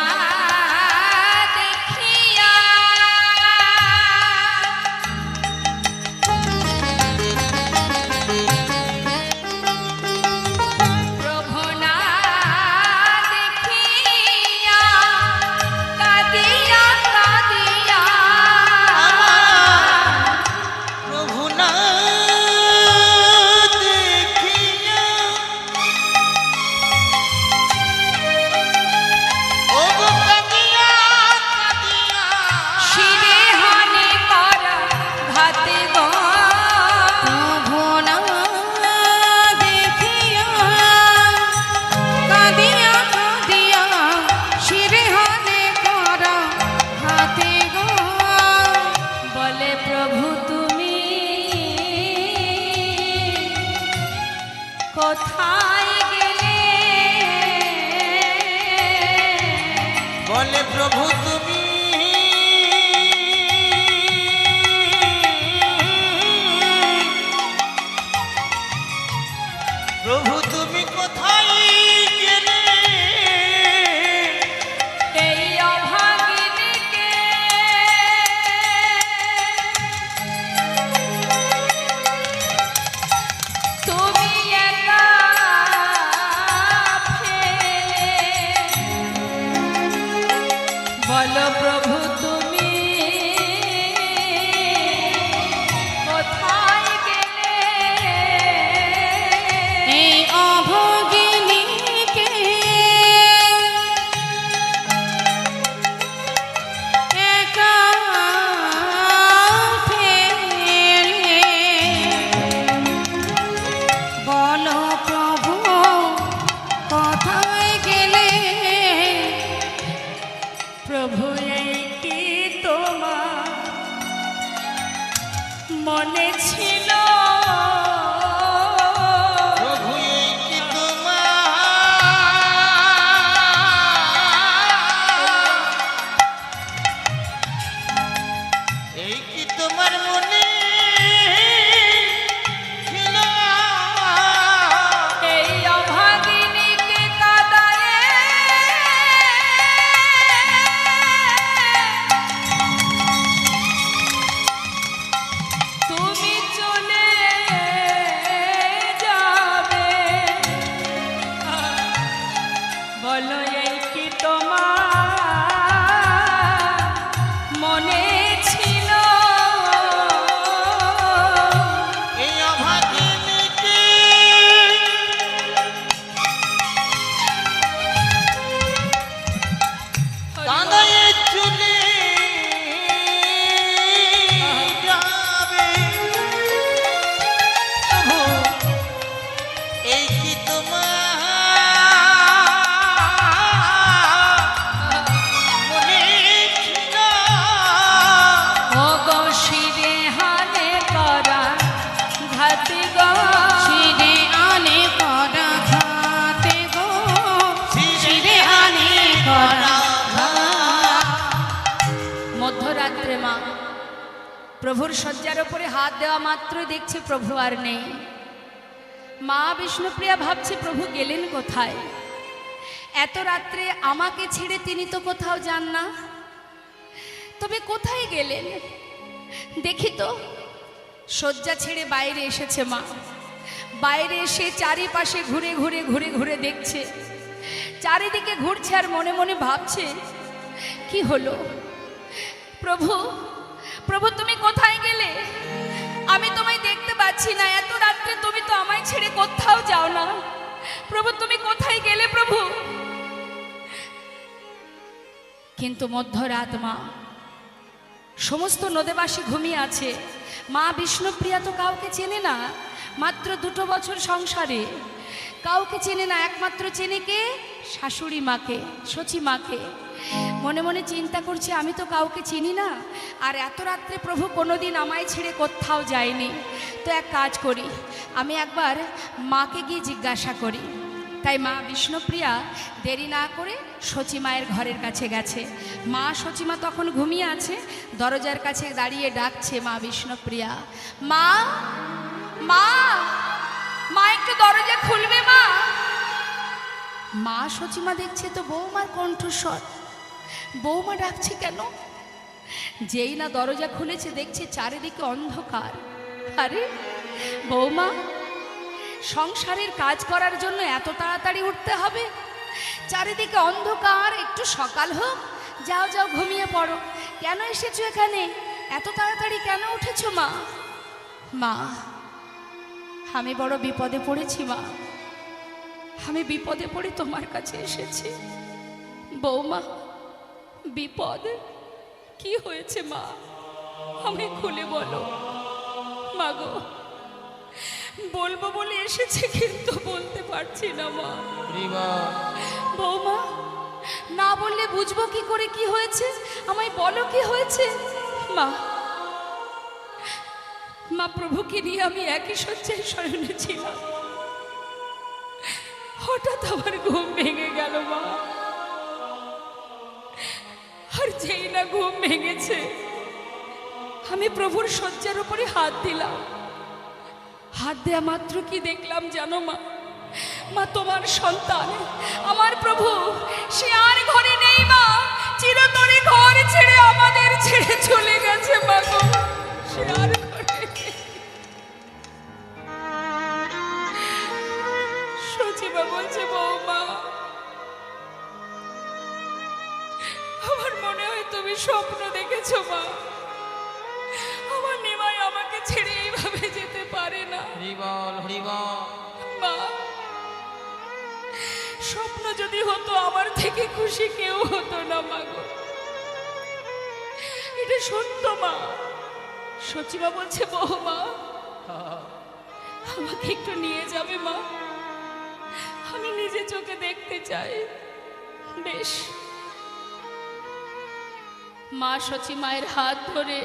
A: দেখিয়া, প্রভু না দেখিয়া, কাঁদিয়া কাঁদিয়া,
B: প্রভু না দেখিয়া, ও গো কাঁদিয়া কাঁদিয়া,
A: শিরে হানি কর ঘাতে গো,
C: প্রভু না দেখিয়া, কাঁদিয়া কাঁদিয়া শিরে হাতে করা হাতে গো,
A: বলে প্রভু তুমি কোথায় গেলে,
B: বলে প্রভু তুমি প্রভু তুমি কোথায় গেলে,
A: এই অভাগিনীকে তুমি একা ফেলে, বলো প্রভু তুমি কোথায় গেলে,
C: এই অভগিনীকে একা ফেলে, বলো প্রভু কোথায় গেলে,
A: প্রভু এই কি প্রভুর শয্যার ওপরে হাত দেওয়া মাত্রই দেখছে প্রভু আর নেই। মা বিষ্ণুপ্রিয়া ভাবছে প্রভু গেলেন কোথায়? এত রাত্রে আমাকে ছেড়ে তিনি তো কোথাও যান না, তবে কোথায় গেলেন দেখি তো। শয্যা ছেড়ে বাইরে এসেছে মা। বাইরে এসে চারিপাশে ঘুরে ঘুরে ঘুরে ঘুরে দেখছে, চারিদিকে ঘুরছে আর মনে মনে ভাবছে কি হলো। প্রভু, প্রভু তুমি কোথায় গেলে? আমি তোমায় দেখতে পাচ্ছি না। এত রাত্রে তুমি তো আমায় ছেড়ে কোথাও যাও না। প্রভু তুমি কোথায় গেলে প্রভু? কিন্তু মধ্যরাত মা, সমস্ত নদেবাসী ঘুমিয়ে আছে। মা বিষ্ণুপ্রিয়া তো কাউকে চেনে না, মাত্র 2 বছর সংসারে, কাউকে চেনে না। একমাত্র চেনে কে? শাশুড়ি মাকে, শচী মাকে। মনে মনে চিন্তা করছে আমি তো কাউকে চিনি না, আর এত রাত্রে প্রভু কোনোদিন আমায় ছেড়ে কোথাও যায়নি। তো এক কাজ করি, আমি একবার মাকে গিয়ে জিজ্ঞাসা করি। তাই মা বিষ্ণুপ্রিয়া দেরি না করে শচী মায়ের ঘরের কাছে গেছে। মা শচী মা তখন ঘুমিয়ে আছে, দরজার কাছে দাঁড়িয়ে ডাকছে মা বিষ্ণুপ্রিয়া, মা মা মা একটু দরজা খুলবে মা। মা শচী মা দেখছে তো বৌমার কণ্ঠস্বর, বৌমা ডাকছে কেন? যেই না দরজা খুলেছে দেখছে চারিদিকে অন্ধকার। আরে বৌমা, সংসারের কাজ করার জন্য এত তাড়াতাড়ি উঠতে হবে? চারিদিকে অন্ধকার, একটু সকাল হোক, যাও যাও ঘুমিয়ে পড়ো। কেন এসেছো এখানে? এত তাড়াতাড়ি কেন উঠেছো মা? মা আমি বড় বিপদে পড়েছি মা, আমি বিপদে পড়ে তোমার কাছে এসেছি। বৌমা, বিপদ কি হয়েছে মা? আমি খুলে বলো। মা গো, বলবো বলে এসেছে কিন্তু বলতে পারছি না মা। বৌমা, না বললে বুঝবো কি করে কি হয়েছে? আমায় বলো কি হয়েছে। মা, মা প্রভুকে নিয়ে আমি একই শয্যায় শয়নে ছিলাম, হঠাৎ আমার ঘুম ভেঙে গেল মা। আর যেই না ঘুম ভেঙেছে আমি প্রভুর শয্যার উপরে হাত দিলাম। হাত দেয়া মাত্র কি দেখলাম জানো মা? মা তোমার সন্তান আমার প্রভু সে আর ঘরে নেই মা, চিরতরে ঘর ছেড়ে আমাদের ছেড়ে চলে গেছে মা গো। সে আর ঘরে নেই। সচিবা বলছে বৌমা, আমার মনে হয় তুমি স্বপ্ন দেখেছো মা। আমার নিমাই আমাকে ছেড়ে এইভাবে যেতে পারে না। মা, স্বপ্ন যদি হতো আমার থেকে খুশি কেউ হতো না মা গো, এটা সত্য মা। সচিবা বলছে বৌমা আমাকে একটু নিয়ে যাবে মা, আমি নিজে চোখে দেখতে চাই। বেশ। মা শচী মায়ের হাত ধরে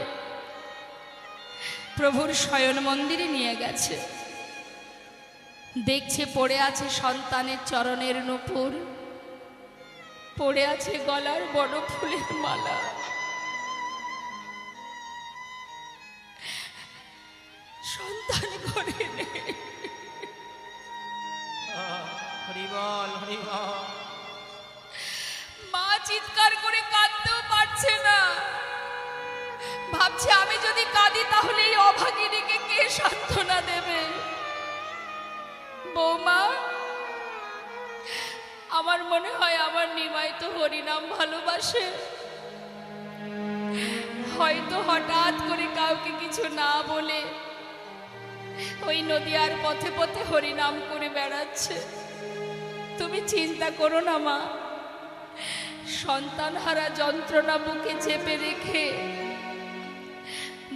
A: প্রভুর শয়ন মন্দিরে নিয়ে গেছে। দেখছে পড়ে আছে সন্তানের চরণের নূপুর, পড়ে আছে গলার বড় ফুলের মালা। সন্তান ঘরে নেই। মা চিৎকার করে কাঁদতেও পারছে না, ভাবছে আমি যদি কাঁদি তাহলে এই অভাগিনীকে কে সান্ত্বনা দেবে। বৌমা, আমার মনে হয় আমার নিমাই তো হরিনাম ভালোবাসে, হয়তো হঠাৎ করে কাউকে কিছু না বলে ওই নদীয়ার পথে পথে হরিনাম করে বেড়াচ্ছে। তুমি চিন্তা করো না মা। সন্তান হারা যন্ত্রণা বুকে চেপে রেখে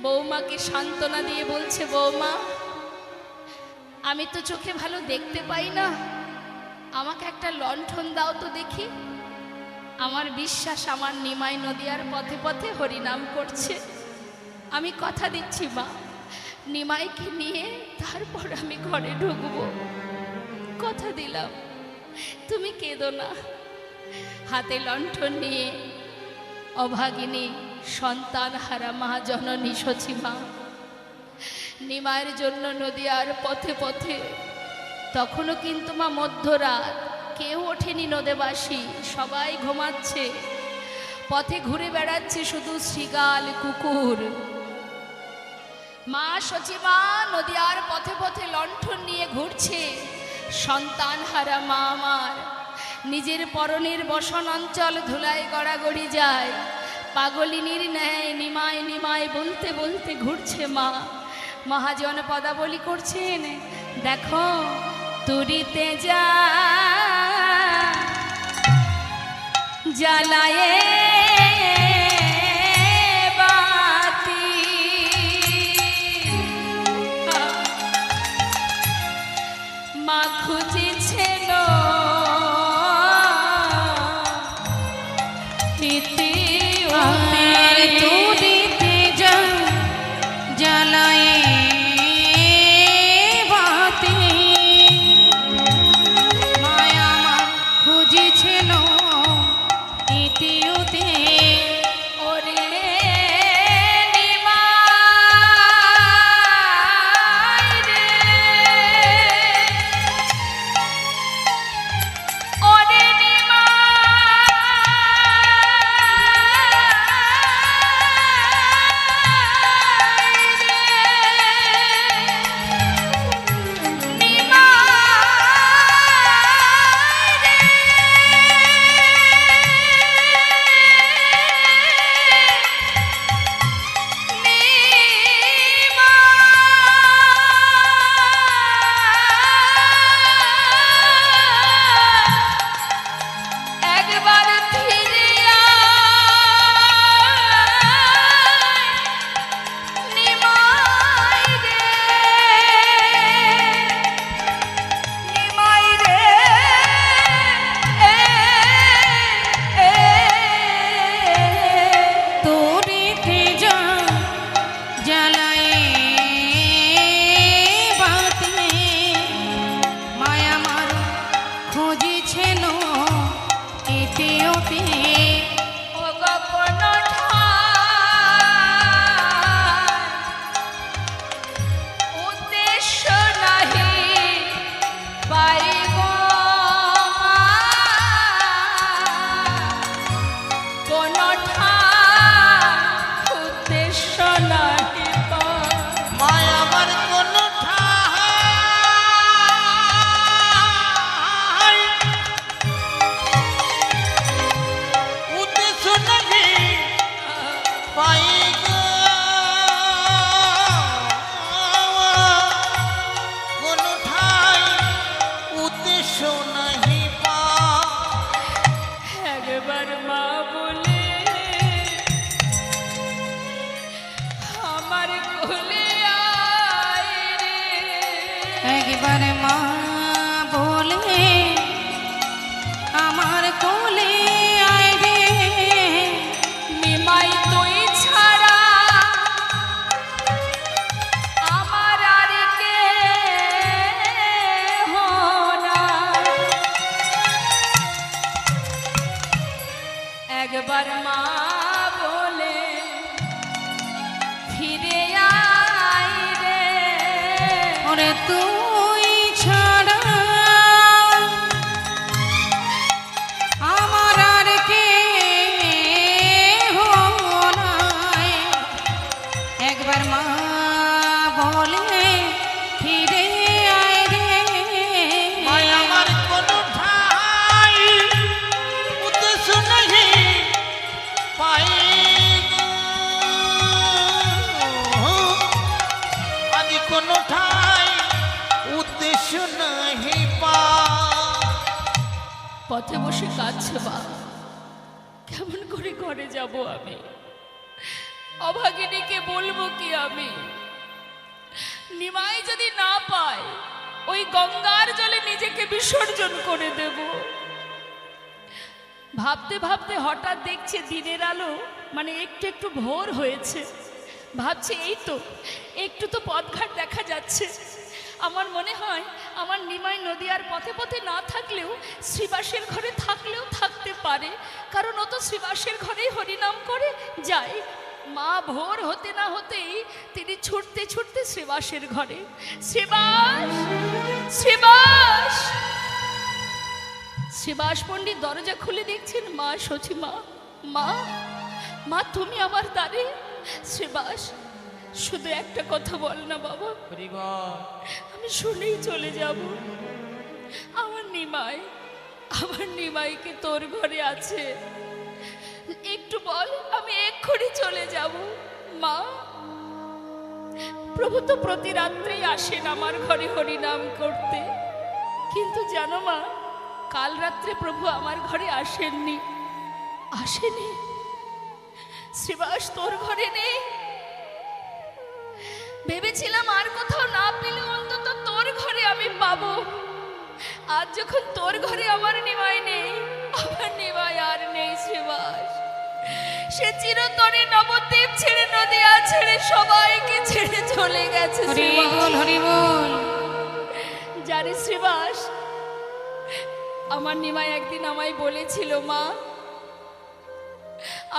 A: বৌমাকে সান্ত্বনা দিয়ে বলছে, বৌমা আমি তো চোখে ভালো দেখতে পাই না, আমাকে একটা লণ্ঠন দাও তো দেখি। আমার বিশ্বাস আমার নিমাই নদীয়ার পথে পথে হরিনাম করছে। আমি কথা দিচ্ছি মা, নিমাইকে নিয়ে তারপর আমি ঘরে ঢুকবো, কথা দিলাম। তুমি কেঁদো না। হাতে লণ্ঠন নিয়ে অভাগিনী সন্তান হারা মা জননী সচিমা নিমায়ের জন্য নদীয়ার পথে পথে, তখনও কিন্তু মা মধ্যরাত, কেউ ওঠেনি নদেবাসী, সবাই ঘুমাচ্ছে, পথে ঘুরে বেড়াচ্ছে শুধু শৃগাল কুকুর। মা সচিমা নদীয়ার পথে পথে লণ্ঠন নিয়ে ঘুরছে, সন্তান হারা মা আমার নিজের পরনের বসন অঞ্চল ধুলায় গড়াগড়ি যায়, পাগলিনীর ন্যায় নিমায় নিমায় বলতে বলতে ঘুরছে মা। মহাজন পদাবলী করছেন, দেখো তুরিতে যা জ্বালায়ে বাতি, মা খুঁজেছিল
C: তুরিতে যা জ্বালায়ে বাতি, মায়া আমার খুঁজেছিল ইতিউতে।
A: ওরে নিমাই রে, ওরে একবার ফিরে নিমাই রে, নিমাই রে,
C: তুরিতে যা জ্বালায়ে বাতি, মায়া আমার খুঁজেছিল ইতিউতে।
A: ও গগন উদ্দেশ্য নাহি পাইব, কোন উদ্দেশ্য নাহি পাই।
B: মায় আমার কোনো ঠাই উদ্দেশ্য নাহি পাই গো, কোনো ঠাই উদ্দেশ্য নাহি পাই।
A: একবার মা বলে আমার কোলে আয় রে,
C: একবার মা বলে আমার কোলে আয় রে,
A: নিমাই তুই ছাড়া আমার আর কেহ নাই। একবার মা বলে ফিরে আয় রে,
C: ওরে তুই ছাড়া আমার আর কেহ নাই। একবার মা বলে ফিরে আয় রে,
B: মায় আমার কোনো ঠাই উদ্দেশ্য নাহি পাই গো, আদি কোনো ঠাই উদ্দেশ্য নাহি পাই।
A: পথে বসে কাঁদছে মা, কেমন করে ঘরে যাব আমি, অভাগিনীকে বলবো কি আমি। নিমাই যদি না পায় ওই গঙ্গার জলে নিজেকে বিসর্জন করে দেব। ভাবতে ভাবতে হঠাৎ দেখছে দিনের আলো, মানে একটু একটু ভোর হয়েছে। ভাবছে এই তো একটু তো পথঘাট দেখা যাচ্ছে, আমার মনে হয় আমার নিমাই নদীয়ার পথে পথে না থাকলেও শ্রীবাসের ঘরে থাকলেও থাকতে পারে, কারণ ও তো শ্রীবাসের ঘরেই হরিনাম করে যায়। মা ভোর হতে না হতেই তিনি ছুটতে ছুটতে শ্রীবাসের ঘরে। শ্রীবাস, শ্রীবাস, শ্রীবাস পণ্ডিত দরজা খুলে দেখছেন মা সচিমা। মা, মা তুমি আমার দ্বারে। শ্রীবাস, শুধু একটা কথা বল না বাবা, আমি শুনেই চলে যাব। আমার নিমাইকে তোর ঘরে আছে, একটু বল, আমি এক্ষুনি চলে যাব। মা, প্রভু তো প্রতি রাত্রেই আসেন আমার ঘরে হরিনাম করতে, কিন্তু জানো মা, কাল রাত্রে প্রভু আমার ঘরে আসেননি। শ্রীবাস তোর ঘরে নেই। ভেবেছিলাম আর কোথাও না পেলে অন্তত তোর ঘরে আমি পাবো। আজ যখন তোর ঘরে আমার নিমাই নেই, আমার নিমাই আর নেই শ্রীবাস। সে চিরতরে নবদ্বীপ ছেড়ে, নদিয়া ছেড়ে, সবাইকে ছেড়ে চলে গেছে। জানিস শ্রীবাস, আমার নিমাই একদিন আমায় বলেছিল, মা,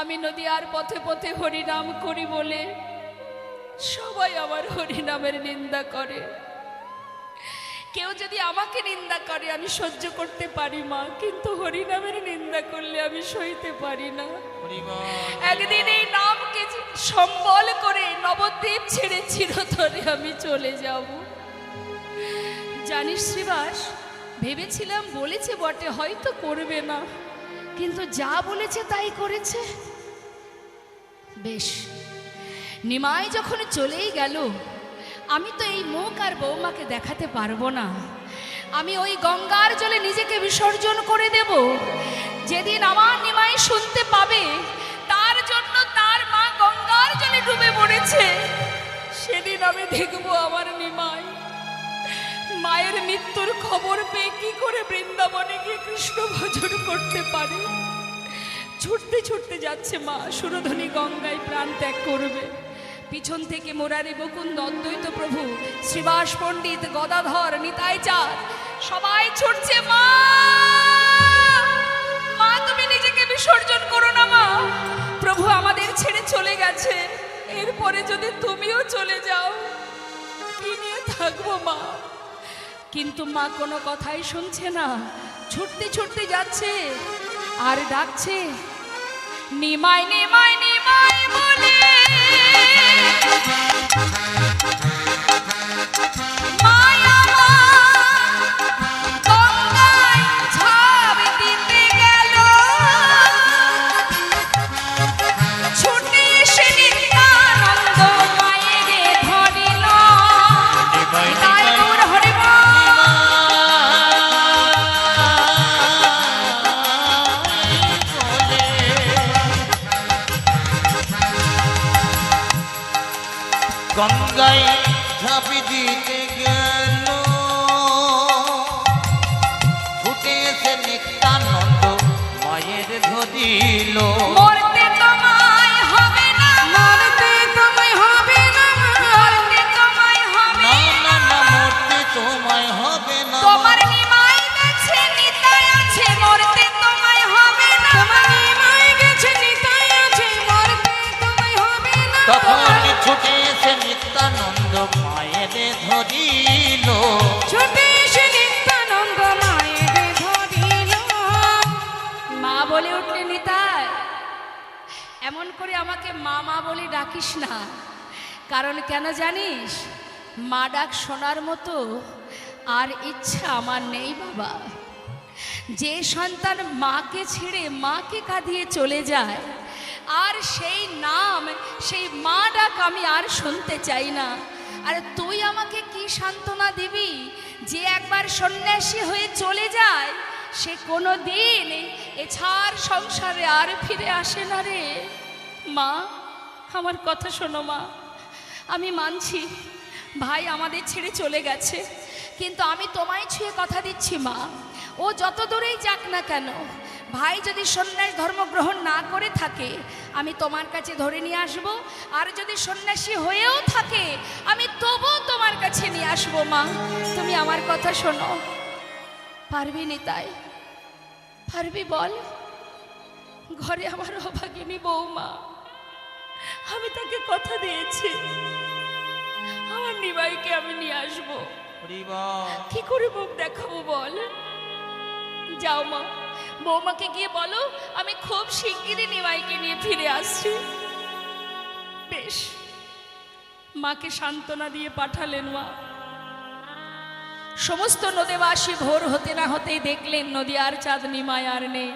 A: আমি নদিয়ার পথে পথে হরিনাম করি বলে সবাই আমার হরিনামের নিন্দা করে। কেউ যদি আমাকে নিন্দা করে আমি সহ্য করতে পারি মা, কিন্তু হরিনামের নিন্দা করলে আমি সইতে পারি না। একদিন এই নামকে সম্বল করে নবদ্বীপ ছেড়ে চিরতরে আমি চলে যাব। জানিস শ্রীবাস, ভেবেছিলাম বলেছে বটে হয়তো করবে না, কিন্তু যা বলেছে তাই করেছে। বেশ, নিমাই যখন চলেই গেল, আমি তো এই মুখ আর বৌমাকে দেখাতে পারবো না। আমি ওই গঙ্গার জলে নিজেকে বিসর্জন করে দেব। যেদিন আমার নিমাই শুনতে পাবে তার জন্য তার মা গঙ্গার জলে ডুবে পড়েছে, সেদিন আমি দেখবো আমার নিমাই মায়ের মৃত্যুর খবর পেয়ে কি করে বৃন্দাবনে গিয়ে কৃষ্ণ ভজন করতে পারে। ছুটতে ছুটতে যাচ্ছে মা, সুরধনী গঙ্গায় প্রাণ ত্যাগ করবে। পিছন থেকে মুরারি, মুকুন্দ, অদ্বৈত প্রভু, শ্রীবাস পণ্ডিত, গদাধর, নিতাই চাঁদ সবাই ছুটছে। মা, মা তুমি নিজেকে বিসর্জন করো না মা, প্রভু আমাদের ছেড়ে চলে গেছে। এরপরে যদি তুমিও চলে যাও কি নিয়ে থাকবো মা? কিন্তু মা কোনো কথাই শুনছে না, ছুটতে ছুটতে যাচ্ছে আর ডাকছে, নিমাই নিমাই নিমাই বলে।
B: গঙ্গায় ঝাঁপি দিতে গেল, ফুটে এসে নিত্যানন্দ মায়ের ধরিল।
A: মরতে তোমায় হবে না, মরতে তোমায় হবে না, মরতে তোমায় হবে
B: না, না মরতে তোমায় হবে না।
A: তোমার নিমাই গেছে নিতাই আছে, মরতে তোমায় হবে না। তোমার নিমাই গেছে নিতাই আছে, মরতে তোমায় হবে না।
B: তখন ছুটে এসে নিত্যানন্দ মায়ের ধরিল,
C: ছুটে এসে নিত্যানন্দ মায়ের ধরিল।
A: মা বলে উঠলে, নিতাই এমন করে আমাকে মা মা বলে ডাকিস না। কারণ কেন জানিস, মা ডাক শোনার মতো আর ইচ্ছা আমার নেই বাবা। যে সন্তান মাকে ছেড়ে মাকে কাঁদিয়ে চলে যায়, আর সেই নাম, সেই মা ডাক আমি আর শুনতে চাই না। আর তুই আমাকে কি সান্ত্বনা দিবি? যে একবার সন্ন্যাসী হয়ে চলে যায় সে কোনো দিন এছাড় সংসারে আর ফিরে আসে না রে। মা, আমার কথা শোনো মা। আমি মানছি ভাই আমাদের ছেড়ে চলে গেছে, কিন্তু আমি তোমায় ছুঁয়ে কথা দিচ্ছি মা, ও যত দূরেই যাক না কেন ভাই যদি সন্ন্যাস ধর্ম গ্রহণ না করে থাকে আমি তোমার কাছে ধরে নিয়ে আসব, আর যদি সন্ন্যাসী হয়েও থাকে আমি তবু তোমার কাছে নিয়ে আসবো। মা, তুমি আমার কথা শোনো। পারবি নিতাই? পারবি বল? ঘরে আমার অভাগিনী বৌমা, আমি তাকে কথা দিয়েছি আমার নিমাইকে আমি নিয়ে আসবো। কি করে মুখ দেখাবো বল? যাও মা, বৌমাকে গিয়ে বলো আমি খুব শিগগিরই নিমাইকে নিয়ে ফিরে আসছি। বেশ, মাকে সান্ত্বনা দিয়ে পাঠালেন মা। সমস্ত নদীবাসী ভোর হতে না হতেই দেখলেন নদী আর চাঁদ, নিমাই আর নেই।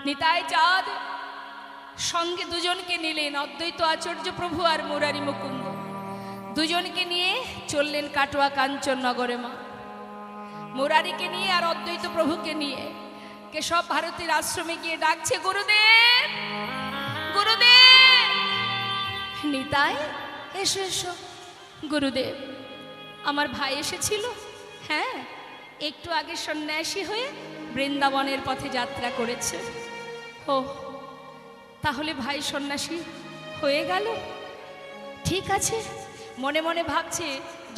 A: নিতাই চাঁদ সঙ্গে দুজনকে নিলেন, অদ্বৈত আচার্য প্রভু আর মুরারি মুকুন্দ। দুজনকে নিয়ে চললেন কাটোয়া কাঞ্চন নগরে। মা মুরারিকে নিয়ে আর অদ্বৈত প্রভুকে নিয়ে কেশব ভারতীর আশ্রমে গিয়ে ডাকছে, গুরুদেব, গুরুদেব। নিতাই, এসো এসো। গুরুদেব, আমার ভাই এসেছিল। হ্যাঁ, একটু আগে সন্ন্যাসী হয়ে বৃন্দাবনের পথে যাত্রা করেছে। ও, তাহলে ভাই সন্ন্যাসী হয়ে গেল? ঠিক আছে। মনে মনে ভাবছে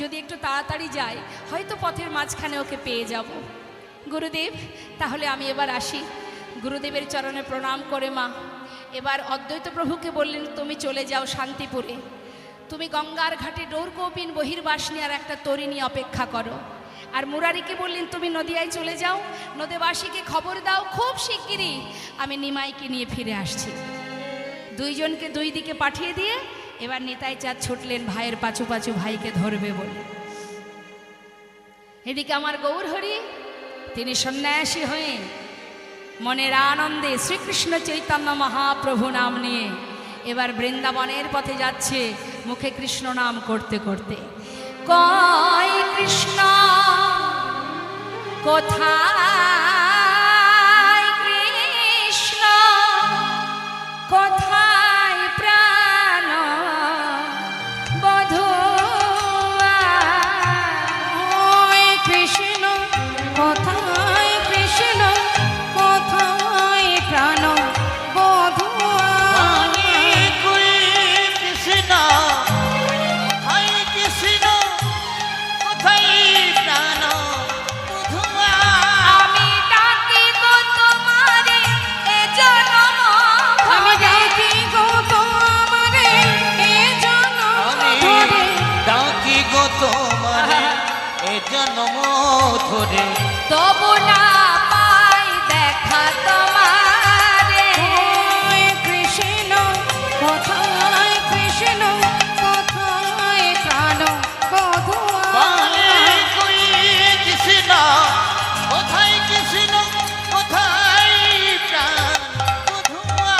A: যদি একটু তাড়াতাড়ি যাই হয়তো পথের মাঝখানে ওকে পেয়ে যাব। গুরুদেব, তাহলে আমি এবার আসি। গুরুদেবের চরণে প্রণাম করে মা এবার অদ্বৈত প্রভুকে বললেন, তুমি চলে যাও শান্তিপুরে। তুমি গঙ্গার ঘাটে ডোর কৌপিন বহির্বাসনী আর একটা তরি নিয়ে অপেক্ষা করো। আর মুরারিকে বললেন, তুমি নদিয়ায় চলে যাও, নদীবাসীকে খবর দাও খুব শিগগিরই আমি নিমাইকে নিয়ে ফিরে আসছি। দুইজনকে দুই দিকে পাঠিয়ে দিয়ে এবার নিতাই চাঁদ ছুটলেন ভাইয়ের পাছু পাছু ভাইকে ধরবে বলে। এদিকে আমার গৌরহরি, তিনি সন্ন্যাসী হয়ে মনের আনন্দে শ্রীকৃষ্ণ চৈতন্য মহাপ্রভু নাম নিয়ে এবার বৃন্দাবনের পথে যাচ্ছে, মুখে কৃষ্ণ নাম করতে করতে। কয় কৃষ্ণ কোথায়, কৃষ্ণ কোথায় প্রাণ বধূয়া।
C: ওই কৃষ্ণ কোথায়, কৃষ্ণ কোথায় প্রাণ বধূয়া।
A: আমি ডাকি গো তোমারে এ জনম
C: আমি ডাকি গো তোমারে এ জনম ধরে।
B: ডাকি গো তোমারে এ জনম ধরে,
A: তবু না পাই দেখা তোমারে।
C: ওই কৃষ্ণ কোথায়, কৃষ্ণ কোথায় প্রাণ বধূয়া।
B: কৃষ্ণ কোথায়, কৃষ্ণ কোথায় প্রাণ বধূয়া।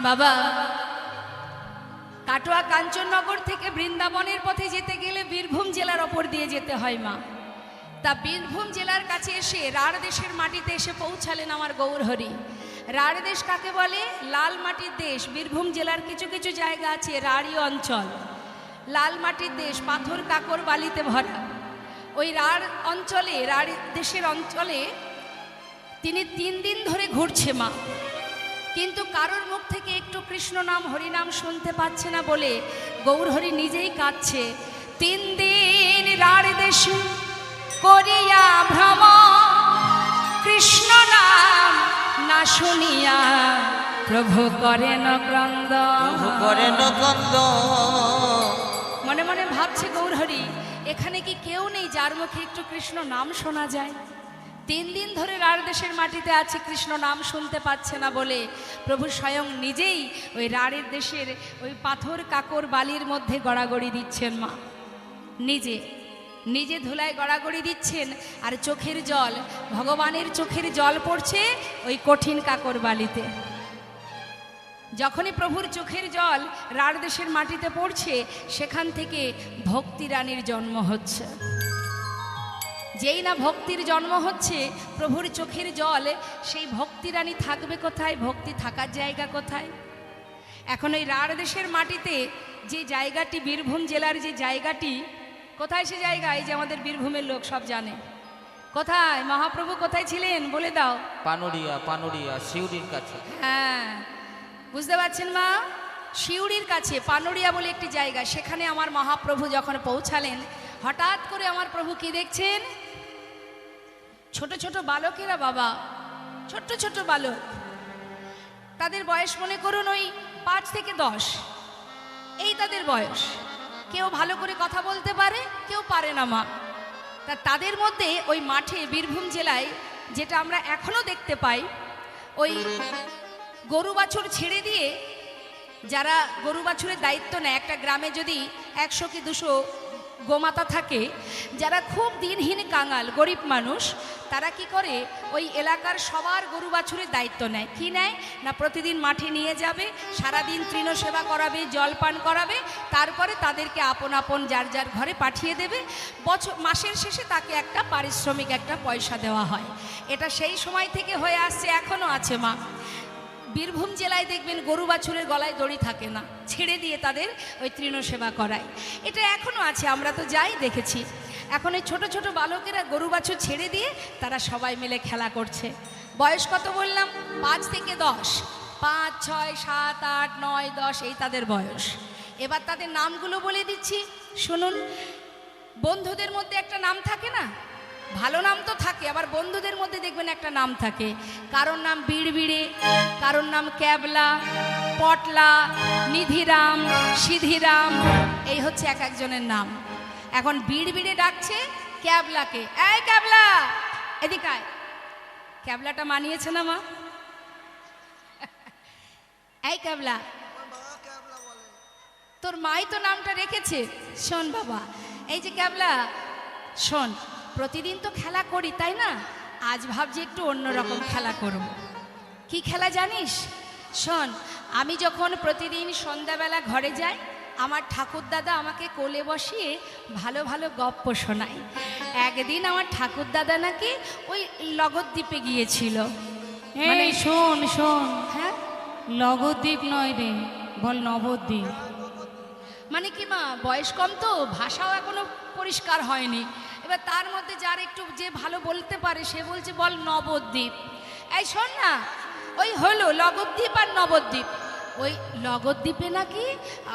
A: বাবা, কাটোয়া কাঞ্চননগর থেকে বৃন্দাবনের পথে যেতে গেলে বীরভূম জেলার ওপর দিয়ে যেতে হয় মা। তা বীরভূম জেলার কাছে এসে রাঢ় দেশের মাটিতে এসে পৌঁছালেন আমার গৌরহরি। রাঢ় দেশ কাকে বলে? লাল মাটির দেশ। বীরভূম জেলার কিছু কিছু জায়গা আছে রাঢ়ী অঞ্চল, লাল মাটির দেশ, পাথর কাকর বালিতে ভরা। ওই রাঢ় অঞ্চলে, রাঢ় দেশের অঞ্চলে তিনি 3 দিন ধরে ঘুরছে মা, কিন্তু কারোর মুখ থেকে একটু কৃষ্ণ নাম হরিনাম শুনতে পাচ্ছে না বলে গৌরহরি নিজেই কাঁদছে। 3 দিন রাঢ় দেশে করিয়া ভ্রম, কৃষ্ণ নাম না শুনিয়া প্রভু করেন ক্রন্দন।
B: করেন কন্দ।
A: মনে মনে ভাবছে গৌরহরি, এখানে কি কেউ নেই যার মুখে একটু কৃষ্ণ নাম শোনা যায়? 3 দিন ধরে রাঢ় দেশের মাটিতে আছে, কৃষ্ণ নাম শুনতে পাচ্ছে না বলে প্রভু স্বয়ং নিজেই ওই রাঢ়ের দেশের ওই পাথর কাকর বালির মধ্যে গড়াগড়ি দিচ্ছেন মা। নিজে নিজে ধুলায় গড়াগড়ি দিচ্ছেন, আর চোখের জল, ভগবানের চোখের জল পড়ছে ওই কঠিন কাকর বালিতে। যখনই প্রভুর চোখের জল রাঢ় দেশের মাটিতে পড়ছে, সেখান থেকে ভক্তি রানীর জন্ম হচ্ছে। যেই না ভক্তির জন্ম হচ্ছে, প্রভুর চোখের জল, সেই ভক্তি রানী থাকবে কোথায়? ভক্তি থাকার জায়গা কোথায়? এখন ওই রাঢ় দেশের মাটিতে যে জায়গাটি, বীরভূম জেলার যে জায়গাটি, কোথায় সে জায়গা? এই যে আমাদের বীরভূমের লোক সব জানে। কোথায় মহাপ্রভু কোথায় ছিলেন বলে দাও।
B: পানুরিয়া শিউরির কাছে।
A: হ্যাঁ, বুঝতে পারছেন মা, শিউরির কাছে পানুরিয়া বলে একটি জায়গা, সেখানে আমার মহাপ্রভু যখন পৌঁছালেন, হঠাৎ করে আমার প্রভু কি দেখছেন, ছোট ছোট বালকেরা বাবা, ছোট্ট ছোট বালক, তাদের বয়স মনে করুন ওই 5 থেকে 10, এই তাদের বয়স। কেউ ভালো করে কথা বলতে পারে, কেউ পারে না মা। তা তাদের মধ্যে ওই মাঠে, বীরভূম জেলায় যেটা আমরা এখনো দেখতে পাই, ওই গরু বাছুর ছেড়ে দিয়ে যারা গরু বাছুরের দায়িত্ব নেয়, একটা গ্রামে যদি 100 কি 200 গোমাতা থাকে, যারা খুব দিনহীন কাঙাল গরিব মানুষ, তারা কি করে ওই এলাকার সবার গরু বাছুরের দায়িত্ব নেয়। কি নেয় না, প্রতিদিন মাঠে নিয়ে যাবে, সারাদিন তৃণ সেবা করাবে, জলপান করাবে, তারপরে তাদেরকে আপন আপন যার যার ঘরে পাঠিয়ে দেবে। মাসের শেষে তাকে একটা পারিশ্রমিক, একটা পয়সা দেওয়া হয়। এটা সেই সময় থেকে হয়ে আসছে, এখনও আছে মা। বীরভূম জেলায় দেখবেন গরু বাছুরের গলায় দড়ি থাকে না, ছেড়ে দিয়ে তাদের ওই তৃণ সেবা করায়। এটা এখনও আছে, আমরা তো যাই দেখেছি। এখন এই ছোট ছোট বালকেরা গরু বাছুর ছেড়ে দিয়ে তারা সবাই মিলে খেলা করছে। বয়স কত বললাম, 5 থেকে 10, 5, 6, 7, 8, 9, 10, এই তাদের বয়স। এবার তাদের নামগুলো বলে দিচ্ছি, শুনুন। বন্ধুদের মধ্যে একটা নাম থাকে না, ভালো নাম তো থাকে, আবার বন্ধুদের মধ্যে দেখবেন একটা নাম থাকে। কারোর নাম বিড়বিড়ে, কারোর নাম ক্যাবলা, পটলা, নিধিরাম, সিধিরাম, এই হচ্ছে এক একজনের নাম। এখন বিড়বিড়ে ডাকছে ক্যাবলাকে, এই ক্যাবলা এদিকে আয়। ক্যাবলাটা মানিয়েছে না মা? এই ক্যাবলা, তোর মাই তো নামটা রেখেছে। শোন বাবা, এই যে ক্যাবলা, শোন, প্রতিদিন তো খেলা করি তাই না, আজ ভাবছি একটু অন্যরকম খেলা করব। কি খেলা জানিস? শোন, আমি যখন প্রতিদিন সন্ধ্যাবেলা ঘরে যাই, আমার ঠাকুরদাদা আমাকে কোলে বসিয়ে ভালো ভালো গপ্প শোনায়। একদিন আমার ঠাকুরদাদা নাকি ওই লগদ্বীপে গিয়েছিল।
C: এই শোন শোন,
A: হ্যাঁ,
C: লগদ্বীপ নয় রে, বল নবদ্বীপ।
A: মানে কি মা, বয়স কম তো, ভাষাও এখনো পরিষ্কার হয়নি। এবার তার মধ্যে যার একটু যে ভালো বলতে পারে, সে বলছে বল নবদ্বীপ। এই শোন না, ওই হলো লগদ্বীপ আর নবদ্বীপ। ওই লগদ্বীপে নাকি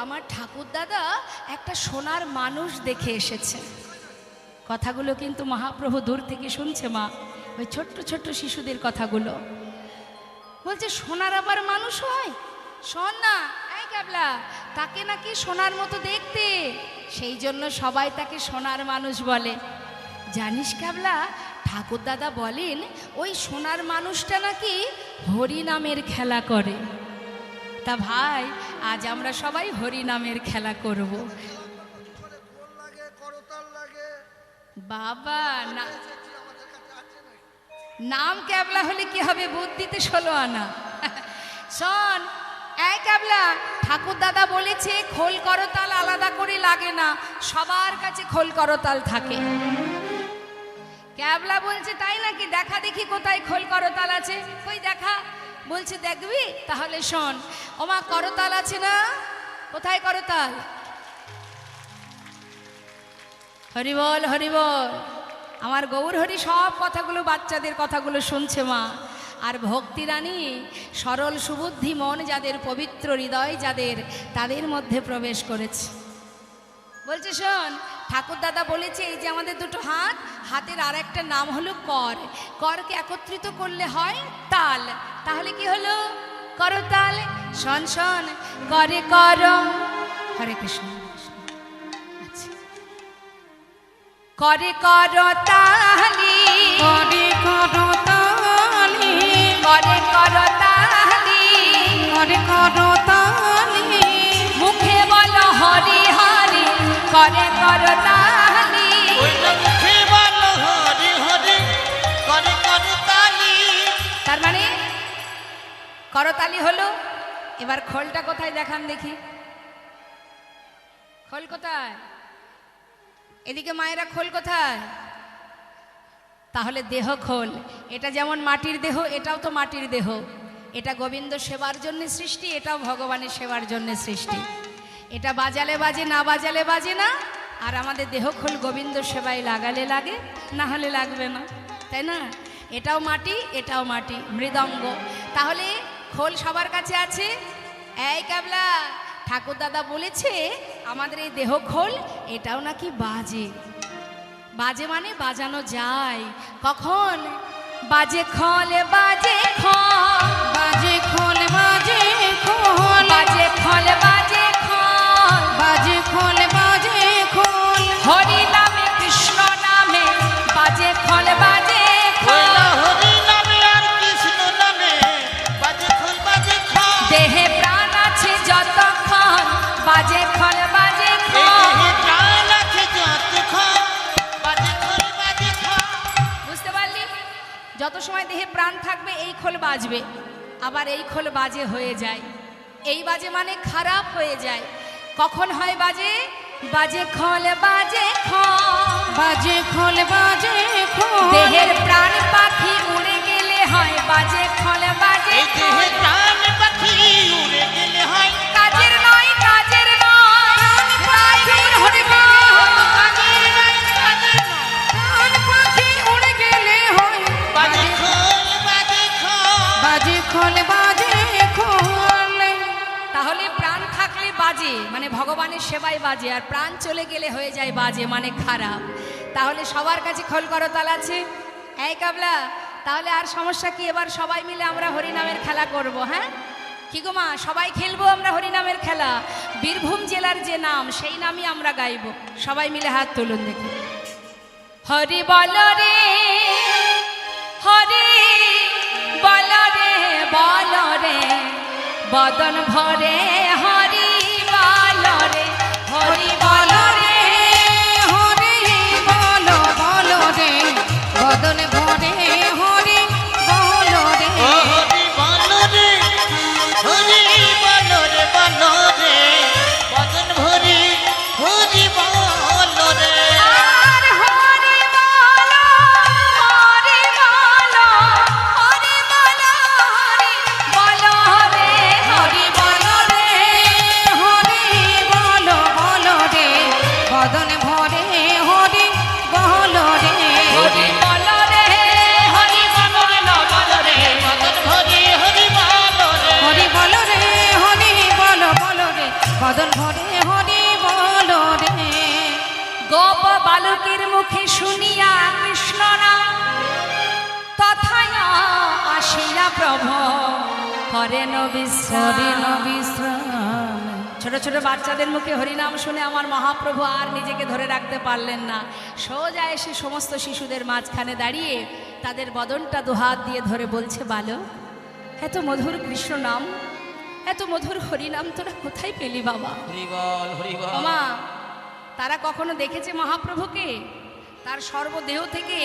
A: আমার ঠাকুরদাদা একটা সোনার মানুষ দেখে এসেছে। কথাগুলো কিন্তু মহাপ্রভু দূর থেকে শুনছে মা, ওই ছোট্ট ছোট্ট শিশুদের কথাগুলো। বলছে সোনার আবার মানুষ হয়? শোন না, এই ক্যাবলা, তাকে নাকি সোনার মতো দেখতে, সেই জন্য সবাই তাকে সোনার মানুষ বলে। জানিস ক্যাবলা, ঠাকুরদাদা বলেন ওই সোনার মানুষটা নাকি হরি নামের খেলা করে। তা ভাই, আজ আমরা সবাই হরি নামের খেলা করব। বাবা না, নাম ক্যাবলা হলে কি হবে, বুদ্ধিতে 16 আনা। শোন, এই ক্যাবলা, ঠাকুরদাদা বলেছে খোল করতাল আলাদা করে লাগে না, সবার কাছে খোল করতাল থাকে। ক্যাবলা বলছে তাই নাকি, দেখা দেখি কোথায় খোল করতাল আছে, কই দেখা। বলছে দেখবি, তাহলে শোন। ওমা, করতাল আছে না? কোথায় করতাল? হরি বল, হরি বল। আমার গৌর হরি সব কথাগুলো, বাচ্চাদের কথাগুলো শুনছে মা। আর ভক্তি রানী, সরল সুবুদ্ধি মন যাদের, পবিত্র হৃদয় যাদের, তাদের মধ্যে প্রবেশ করেছে। বলছে শোন, ঠাকুরদাদা বলেছে এই যে আমাদের দুটো হাত, হাতের আর একটা নাম হলো কর। করকে একত্রিত করলে হয় তাল, তাহলে কি হলো? করতাল। শোন শোন, করে কর, হরে কৃষ্ণ, আচ্ছা, করে করতালি,
C: করে করতালি,
A: করে করতালি,
C: করে করতালি,
A: মুখে বলো হরি হরি, করে করতালি।
B: মুখে বলো হরি হরি, করে করতালি।
A: তার মানে করতালি হলো। এবার খোলটা কোথায় দেখান দেখি, খোল কোথায়? এদিকে মায়েরা, খোল কোথায়? তাহলে দেহ খোল। এটা যেমন মাটির দেহ, এটাও তো মাটির দেহ। এটা গোবিন্দ সেবার জন্য সৃষ্টি, এটাও ভগবানের সেবার জন্য সৃষ্টি। এটা বাজালে বাজে, না বাজালে বাজে না। আর আমাদের দেহ খোল গোবিন্দ সেবায় লাগালে লাগে, না হলে লাগবে না। তাই না? এটাও মাটি, এটাও মাটি, মৃদঙ্গ। তাহলে খোল সবার কাছে আছে। এই ক্যাবলা, ঠাকুর দাদা বলেছে আমাদের এই দেহ খোল, এটাও নাকি বাজে। বাজে মানে বাজানো যায়। কখন? বাজে খোল, বাজে খোল,
C: বাজে খোল, বাজে খোল,
A: বাজে খোল, বাজে খোল,
C: বাজে খোল, বাজে খোল,
A: হরি নামে কৃষ্ণ নামে বাজে খোল, বাজে খোল,
B: হরি নামে আর কৃষ্ণ নামে বাজে খোল বাজে খোল।
A: দেহে প্রাণ আছে যতক্ষণ বাজে খোল, বাজে
B: এই
A: খোল।
B: দেহে প্রাণ আছে যতক্ষণ বাজে খোল বাজে খোল।
A: বুঝতে পারলি? যত সময় দেহে প্রাণ থাকবে এই খোল বাজবে, আবার এই খোল বাজে হয়ে যায়। এই বাজে মানে খারাপ হয়ে যায়। কখন হয় বাজে? বাজে খোল, বাজে খোল,
C: বাজে খোল, বাজে খোল,
A: দেহের প্রাণ পাখি উড়ে গেলে হয় বাজে খোল, বাজে
B: এই দেহে প্রাণ পাখি উড়ে গেলে হয়
A: কাজের নয়, কাজের নয়, তাই দূর হরি বল।
B: কাজের নয়, কাজের নয়।
C: প্রাণ পাখি উড়ে গেলে হয়
B: বাজে খোল বাজে খোল।
C: বাজে খোল, বাজে খোল।
A: তাহলে প্রাণ থাকলে বাজে মানে ভগবানের সেবায় বাজে, আর প্রাণ চলে গেলে হয়ে যায় বাজে মানে খারাপ। তাহলে সবার কাছে খোল করতাল আছে। এই কাবলা, তাহলে আর সমস্যা কি? এবার সবাই মিলে আমরা হরিনামের খেলা করব। হ্যাঁ কি গো মা, সবাই খেলবো আমরা হরিনামের খেলা। বীরভূম জেলার যে নাম সেই নামই আমরা গাইব। সবাই মিলে হাত তুলুন দেখি। হরি বল রে, হরি বল রে, বল রে, বদন ভরে হরি বল রে, হরি বল রে,
C: হরি বলো বলো রে, বদন ভরে হরি বলো রে,
B: ও হরি বল রে, হরি বল রে, বল রে, বদন ভরি হরি বল রে।
A: আর হরি বল, হরি বল, হরি বল, হরি বল রে, হরি বল রে,
C: হরি বলো বলো রে, বদন ভরে হরি বলো রে,
A: হরি বল রে, হরি বল রে, বল রে,
B: বদন ভরি হরি বল রে।
C: হরি বলো রে, হরি বলো বলো রে, বদন ভরে হরি বলো রে।
A: গোপ বালকের মুখে শুনিয়া কৃষ্ণ নাম, তথায় আসিয়া প্রভু করেন বিশ্রাম।
C: হরিণ বিশ্রাম,
A: ছোট ছোট বাচ্চাদের মুখে হরিনাম শুনে আমার মহাপ্রভু আর নিজেকে ধরে রাখতে পারলেন না। সোজা এসে সমস্ত শিশুদের মাঝখানে দাঁড়িয়ে তাদের বদনটা দুহাত দিয়ে ধরে বলছে, বালক, এত মধুর কৃষ্ণ নাম, এত মধুর হরিনাম তোরা কোথায় পেলি বাবা?
B: হরি বল হরি বল।
A: ওমা, তারা কখনো দেখেছে মহাপ্রভুকে? তার সর্বদেহ থেকে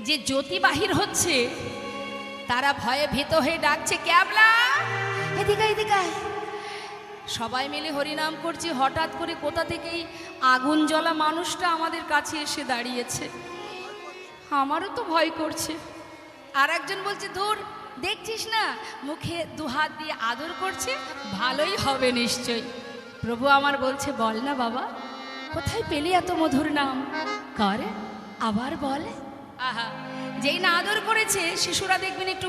A: যে জ্যোতি বাহির হচ্ছে, তারা ভয়ে ভীত হয়ে ডাকছে, ক্যাবলা এদিকে এদিকে আয়। সবাই মিলে হরিনাম করছি, হঠাৎ করে কোথা থেকেই আগুন জ্বলা মানুষটা আমাদের কাছে এসে দাঁড়িয়েছে। আমারও তো ভয় করছে। আর একজন বলছে, দূর, দেখছিস না মুখে দুহাত দিয়ে আদর করছে, ভালোই হবে নিশ্চয়ই। প্রভু আমার বলছে, বল না বাবা, কোথায় পেলি এত মধুর নাম? কর, আবার বল। আহা, যেই না আদর করেছে, শিশুরা দেখবেন একটু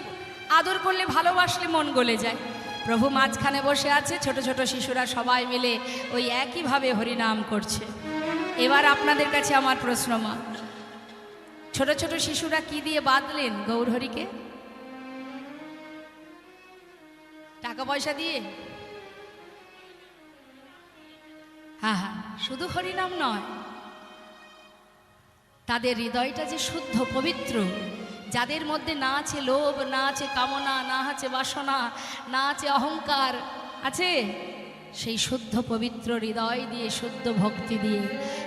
A: আদর করলে, ভালোবাসলে মন গলে যায়। প্রভু মাঝখানে বসে আছে, ছোট ছোট শিশুরা সবাই মিলে ওই একইভাবে হরিনাম করছে। এবার আপনাদের কাছে আমার প্রশ্ন, মা, ছোট ছোট শিশুরা কি দিয়ে বাঁধলেন গৌরহরিকে? টাকা পয়সা দিয়ে? হ্যাঁ হ্যাঁ, শুধু হরিনাম নয়, তাদের হৃদয়টা যে শুদ্ধ পবিত্র, যাদের মধ্যে না আছে লোভ, না আছে কামনা, না আছে বাসনা, না আছে অহংকার, আছে সেই শুদ্ধ পবিত্র হৃদয় দিয়ে, শুদ্ধ ভক্তি দিয়ে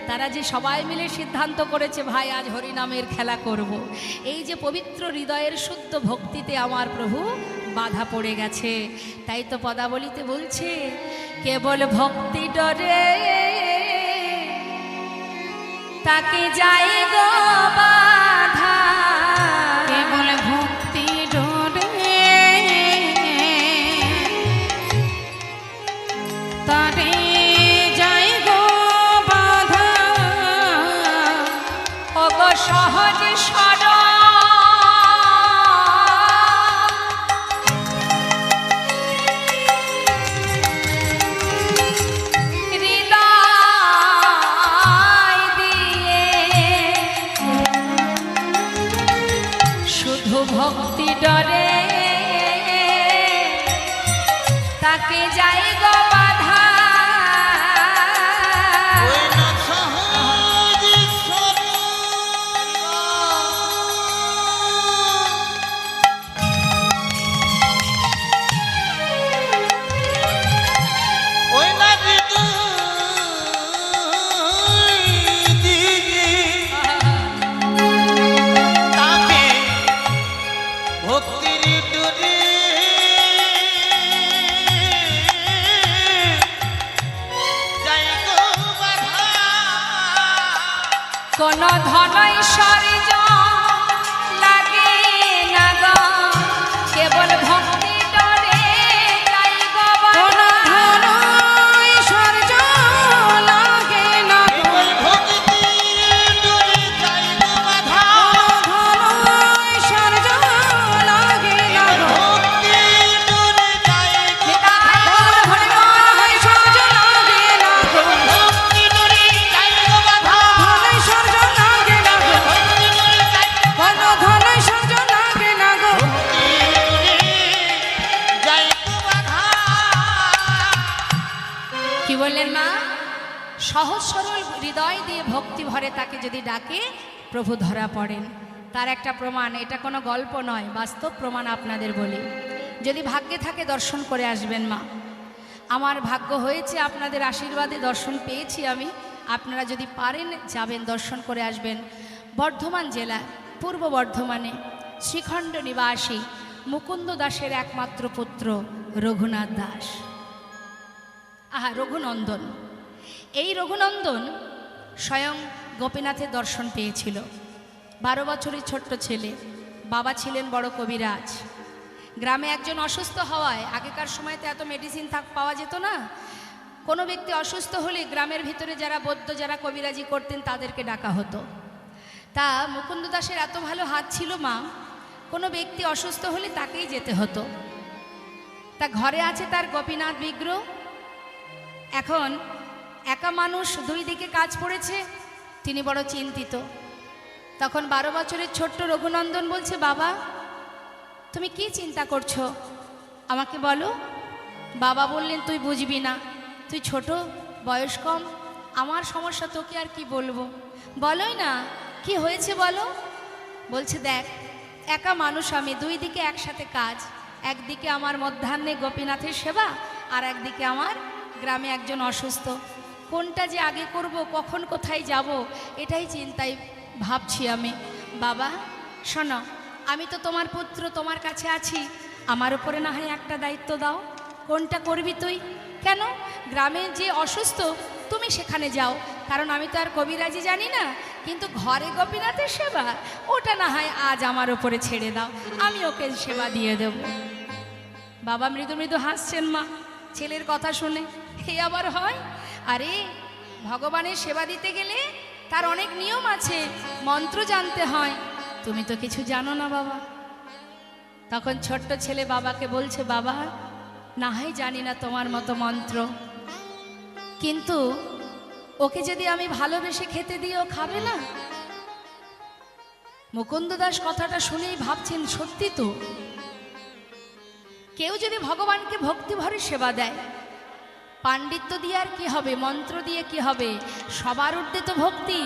A: তারা যে সবাই মিলে সিদ্ধান্ত করেছে, ভাই আজ হরিনামের খেলা করব। এই যে পবিত্র হৃদয়ের শুদ্ধ ভক্তিতে আমার প্রভু বাধা পড়ে গেছে। তাই তো পদাবলিতে বলছে, কেবল ভক্তি ডরে তাকে যায় গো বাধা,
C: কেবল ভক্তি ডোরে তারে যাই গো বাধা,
A: ও গো সহজ সরল ডরে তাকে যাই গো বাধা।
B: ওই না সহজ সরল, ওই না হৃদয় দিকে তাকে ভক্তির ডোরে যাই গো বাধা।
A: কোন ধন ঐশ্বর্য লাগে না গো, কেবল ভক্তি ডরে যাই গো
C: কোন
A: বাধা।
C: ধন ঐশ্বর্য লাগে না গো,
B: কেবল ভক্তির ডোরে যাই গো বাধা।
C: কোন ধন ঐশ্বর্য লাগে না গো,
B: ভক্তির ডোরে যাই গো
C: কোন ধন ঐশ্বর্য লাগে না গো,
B: ভক্তি ডোরে যাই গো বাধা।
C: ধন ঐশ্বর্য লাগে না গো,
B: ভক্তি ডোরে যাই
C: কোন ধন ঐশ্বর্য লাগে না গো।
B: যাই গো বাধা।
A: কি বললেন মা? সহজ সরল হৃদয় দিয়ে ভক্তি ভরে তাকে যদি ডাকে প্রভু ধরা পড়েন। তার একটা প্রমাণ, এটা কোনো গল্প নয়, বাস্তব প্রমাণ আপনাদের বলি। যদি ভাগ্যে থাকে দর্শন করে আসবেন মা। আমার ভাগ্য হয়েছে, আপনাদের আশীর্বাদে দর্শন পেয়েছি আমি। আপনারা যদি পারেন যাবেন, দর্শন করে আসবেন। বর্ধমান জেলা পূর্ব বর্ধমানে শ্রীখণ্ড নিবাসী মুকুন্দ দাসের একমাত্র পুত্র রঘুনাথ দাস। রঘুনন্দন। এই রঘুনন্দন স্বয়ং গোপীনাথের দর্শন পেয়েছিল। 12 বছরের ছোট্ট ছেলে, বাবা ছিলেন বড় কবিরাজ। গ্রামে একজন অসুস্থ হওয়ায়, আগেকার সময়তে এত মেডিসিন পাওয়া যেত না, কোনো ব্যক্তি অসুস্থ হলে গ্রামের ভিতরে যারা বৈদ্য, যারা কবিরাজি করতেন তাদেরকে ডাকা হতো। তা মুকুন্দ দাসের এত ভালো হাত ছিল মা, কোনো ব্যক্তি অসুস্থ হলে তাকেই যেতে হতো। তা ঘরে আছে তার গোপীনাথ বিগ্রহ। এখন একা মানুষ, দুই দিকে কাজ পড়েছে, তিনি বড় চিন্তিত। তখন 12 বছরের ছোট্ট রঘুনন্দন বলছে, বাবা তুমি কি চিন্তা করছো, আমাকে বলো। বাবা বললেন, তুই বুঝবি না, তুই ছোট, বয়স কম, আমার সমস্যা তোকে আর কি বলবো, বলোই না কি হয়েছে বলো। বলছে, দেখ একা মানুষ আমি, দুই দিকে একসাথে কাজ, একদিকে আমার মধ্যাহ্নে গোপীনাথের সেবা, আর একদিকে আমার গ্রামে একজন অসুস্থ, কোনটা যে আগে করব, কখন কোথায় যাব, এটাই চিন্তায় ভাবছি আমি। বাবা শোনো, আমি তো তোমার পুত্র, তোমার কাছে আছি, আমার উপরে না হয় একটা দায়িত্ব দাও। কোনটা করবি তুই? কেন? গ্রামে যে অসুস্থ তুমি সেখানে যাও, কারণ আমি তো আর কবিরাজি জানি না, কিন্তু ঘরে গোপীনাথের সেবা ওটা না হয় আজ আমার উপরে ছেড়ে দাও, আমি ওকে সেবা দিয়ে দেব। বাবা মৃদু মৃদু হাসছেন মা ছেলের কথা শুনে। এ আবার হয়? আরে ভগবানের সেবা দিতে গেলে তার অনেক নিয়ম আছে, মন্ত্র জানতে হয়, তুমি তো কিছু জানো না বাবা। তখন ছোট্ট ছেলে বাবাকে বলছে, বাবা না হয় জানি না তোমার মতো মন্ত্র, কিন্তু ওকে যদি আমি ভালোবেসে খেতে দিই ও খাবে না। মুকুন্দ দাস কথাটা শুনেই ভাবছেন, সত্যি তো, কেউ যদি ভগবানকে ভক্তি ভরে সেবা দেয়, পাণ্ডিত্য দিয়ে আর কি হবে, মন্ত্র দিয়ে কি হবে, সবার ঊর্ধ্বে তো ভক্তি,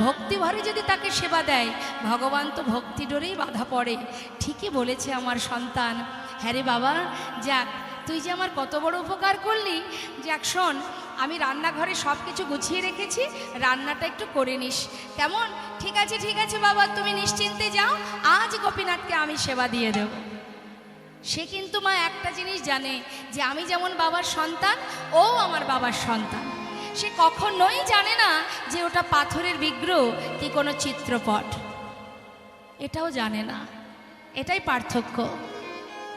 A: ভক্তি ভরে যদি তাকে সেবা দেয়, ভগবান তো ভক্তি ডোরেই বাধা পড়ে। ঠিকই বলেছে আমার সন্তান। হ্যাঁ রে বাবা, যাক তুই যে আমার কত বড় উপকার করলি। যাক শোন, আমি রান্নাঘরে সব কিছু গুছিয়ে রেখেছি, রান্নাটা একটু করে নিস, কেমন? ঠিক আছে ঠিক আছে বাবা, তুমি নিশ্চিন্তে যাও, আজ গোপীনাথকে আমি সেবা দিয়ে দেব। সে কিন্তু মা একটা জিনিস জানে, যে আমি যেমন বাবার সন্তান, ও আমার বাবার সন্তান। সে কখনোই জানে না যে ওটা পাথরের বিগ্রহ কি কোনো চিত্রপট, এটাও জানে না। এটাই পার্থক্য।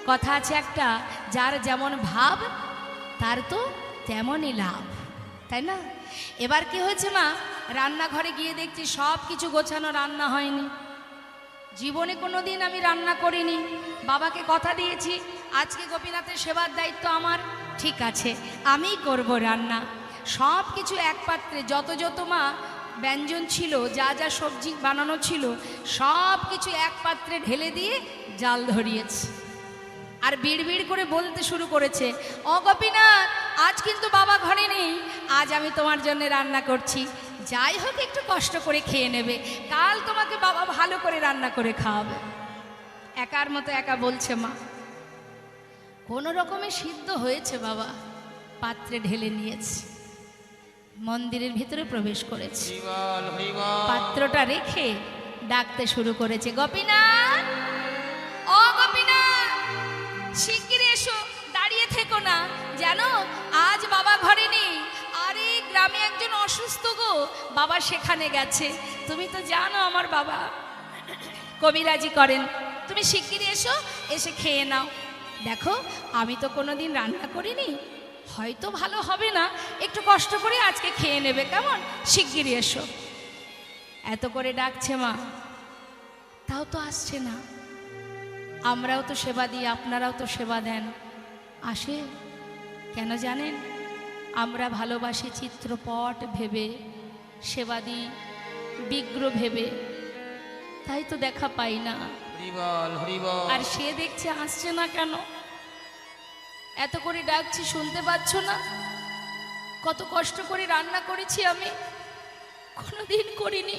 A: কথা আছে একটা, যার যেমন ভাব তার তো তেমনই লাভ, তাই না? এবার কি হয়েছে মা, রান্নাঘরে গিয়ে দেখছি সব কিছু গোছানো, রান্না হয়নি। জীবনে কোনো দিন আমি রান্না করিনি, বাবাকে কথা দিয়েছি আজকে গোপীনাথের সেবার দায়িত্ব আমার, ঠিক আছে আমিই করব রান্না। সব কিছু এক পাত্রে, যত যত মা ব্যঞ্জন ছিল, যা যা সবজি বানানো ছিল সব কিছু এক পাত্রে ঢেলে দিয়ে জাল ধরিয়েছে। আর বিড়বিড় করে বলতে শুরু করেছে, ও গোপীনাথ, আজ কিন্তু বাবা ঘরে নেই, আজ আমি তোমার জন্য রান্না করছি, যাই হোক একটু কষ্ট করে খেয়ে নেবে, কাল তোমাকে বাবা ভালো করে রান্না করে খাওয়াবে। একার মতো একা বলছে মা। কোনো রকমে সিদ্ধ হয়েছে বাবা, পাত্রে ঢেলে নিয়েছে, মন্দিরের ভিতরে প্রবেশ করেছে,
B: হরিবল হরিবল।
A: পাত্রটা রেখে ডাকতে শুরু করেছে, গোপীনাথ, ও গোপীনাথ, শিগগির এসো, দাঁড়িয়ে থেকো না, জানো আজ বাবা ঘরে নেই, আরে গ্রামে একজন অসুস্থ গো, বাবা সেখানে গেছে, তুমি তো জানো আমার বাবা কবিরাজি করেন, তুমি শিগগির এসো, এসে খেয়ে নাও। দেখো আমি তো কোনোদিন রান্না করিনি, হয়তো ভালো হবে না, একটু কষ্ট করে আজকে খেয়ে নেবে, কেমন, শিগগিরই এসো। এত করে ডাকছে মা, তাও তো আসছে না। আমরাও তো সেবা দিই, আপনারাও তো সেবা দেন, আসে কেন জানেন? আমরা ভালোবাসি চিত্রপট ভেবে, সেবা দিই বিগ্রহ ভেবে, তাই তো দেখা পাই না।
B: হরিবল হরিবল।
A: আর সে দেখছে আসছে না কেন? এত করে ডাকছি শুনতে পাচ্ছ না? কত কষ্ট করে রান্না করেছি আমি, কোনোদিন করিনি,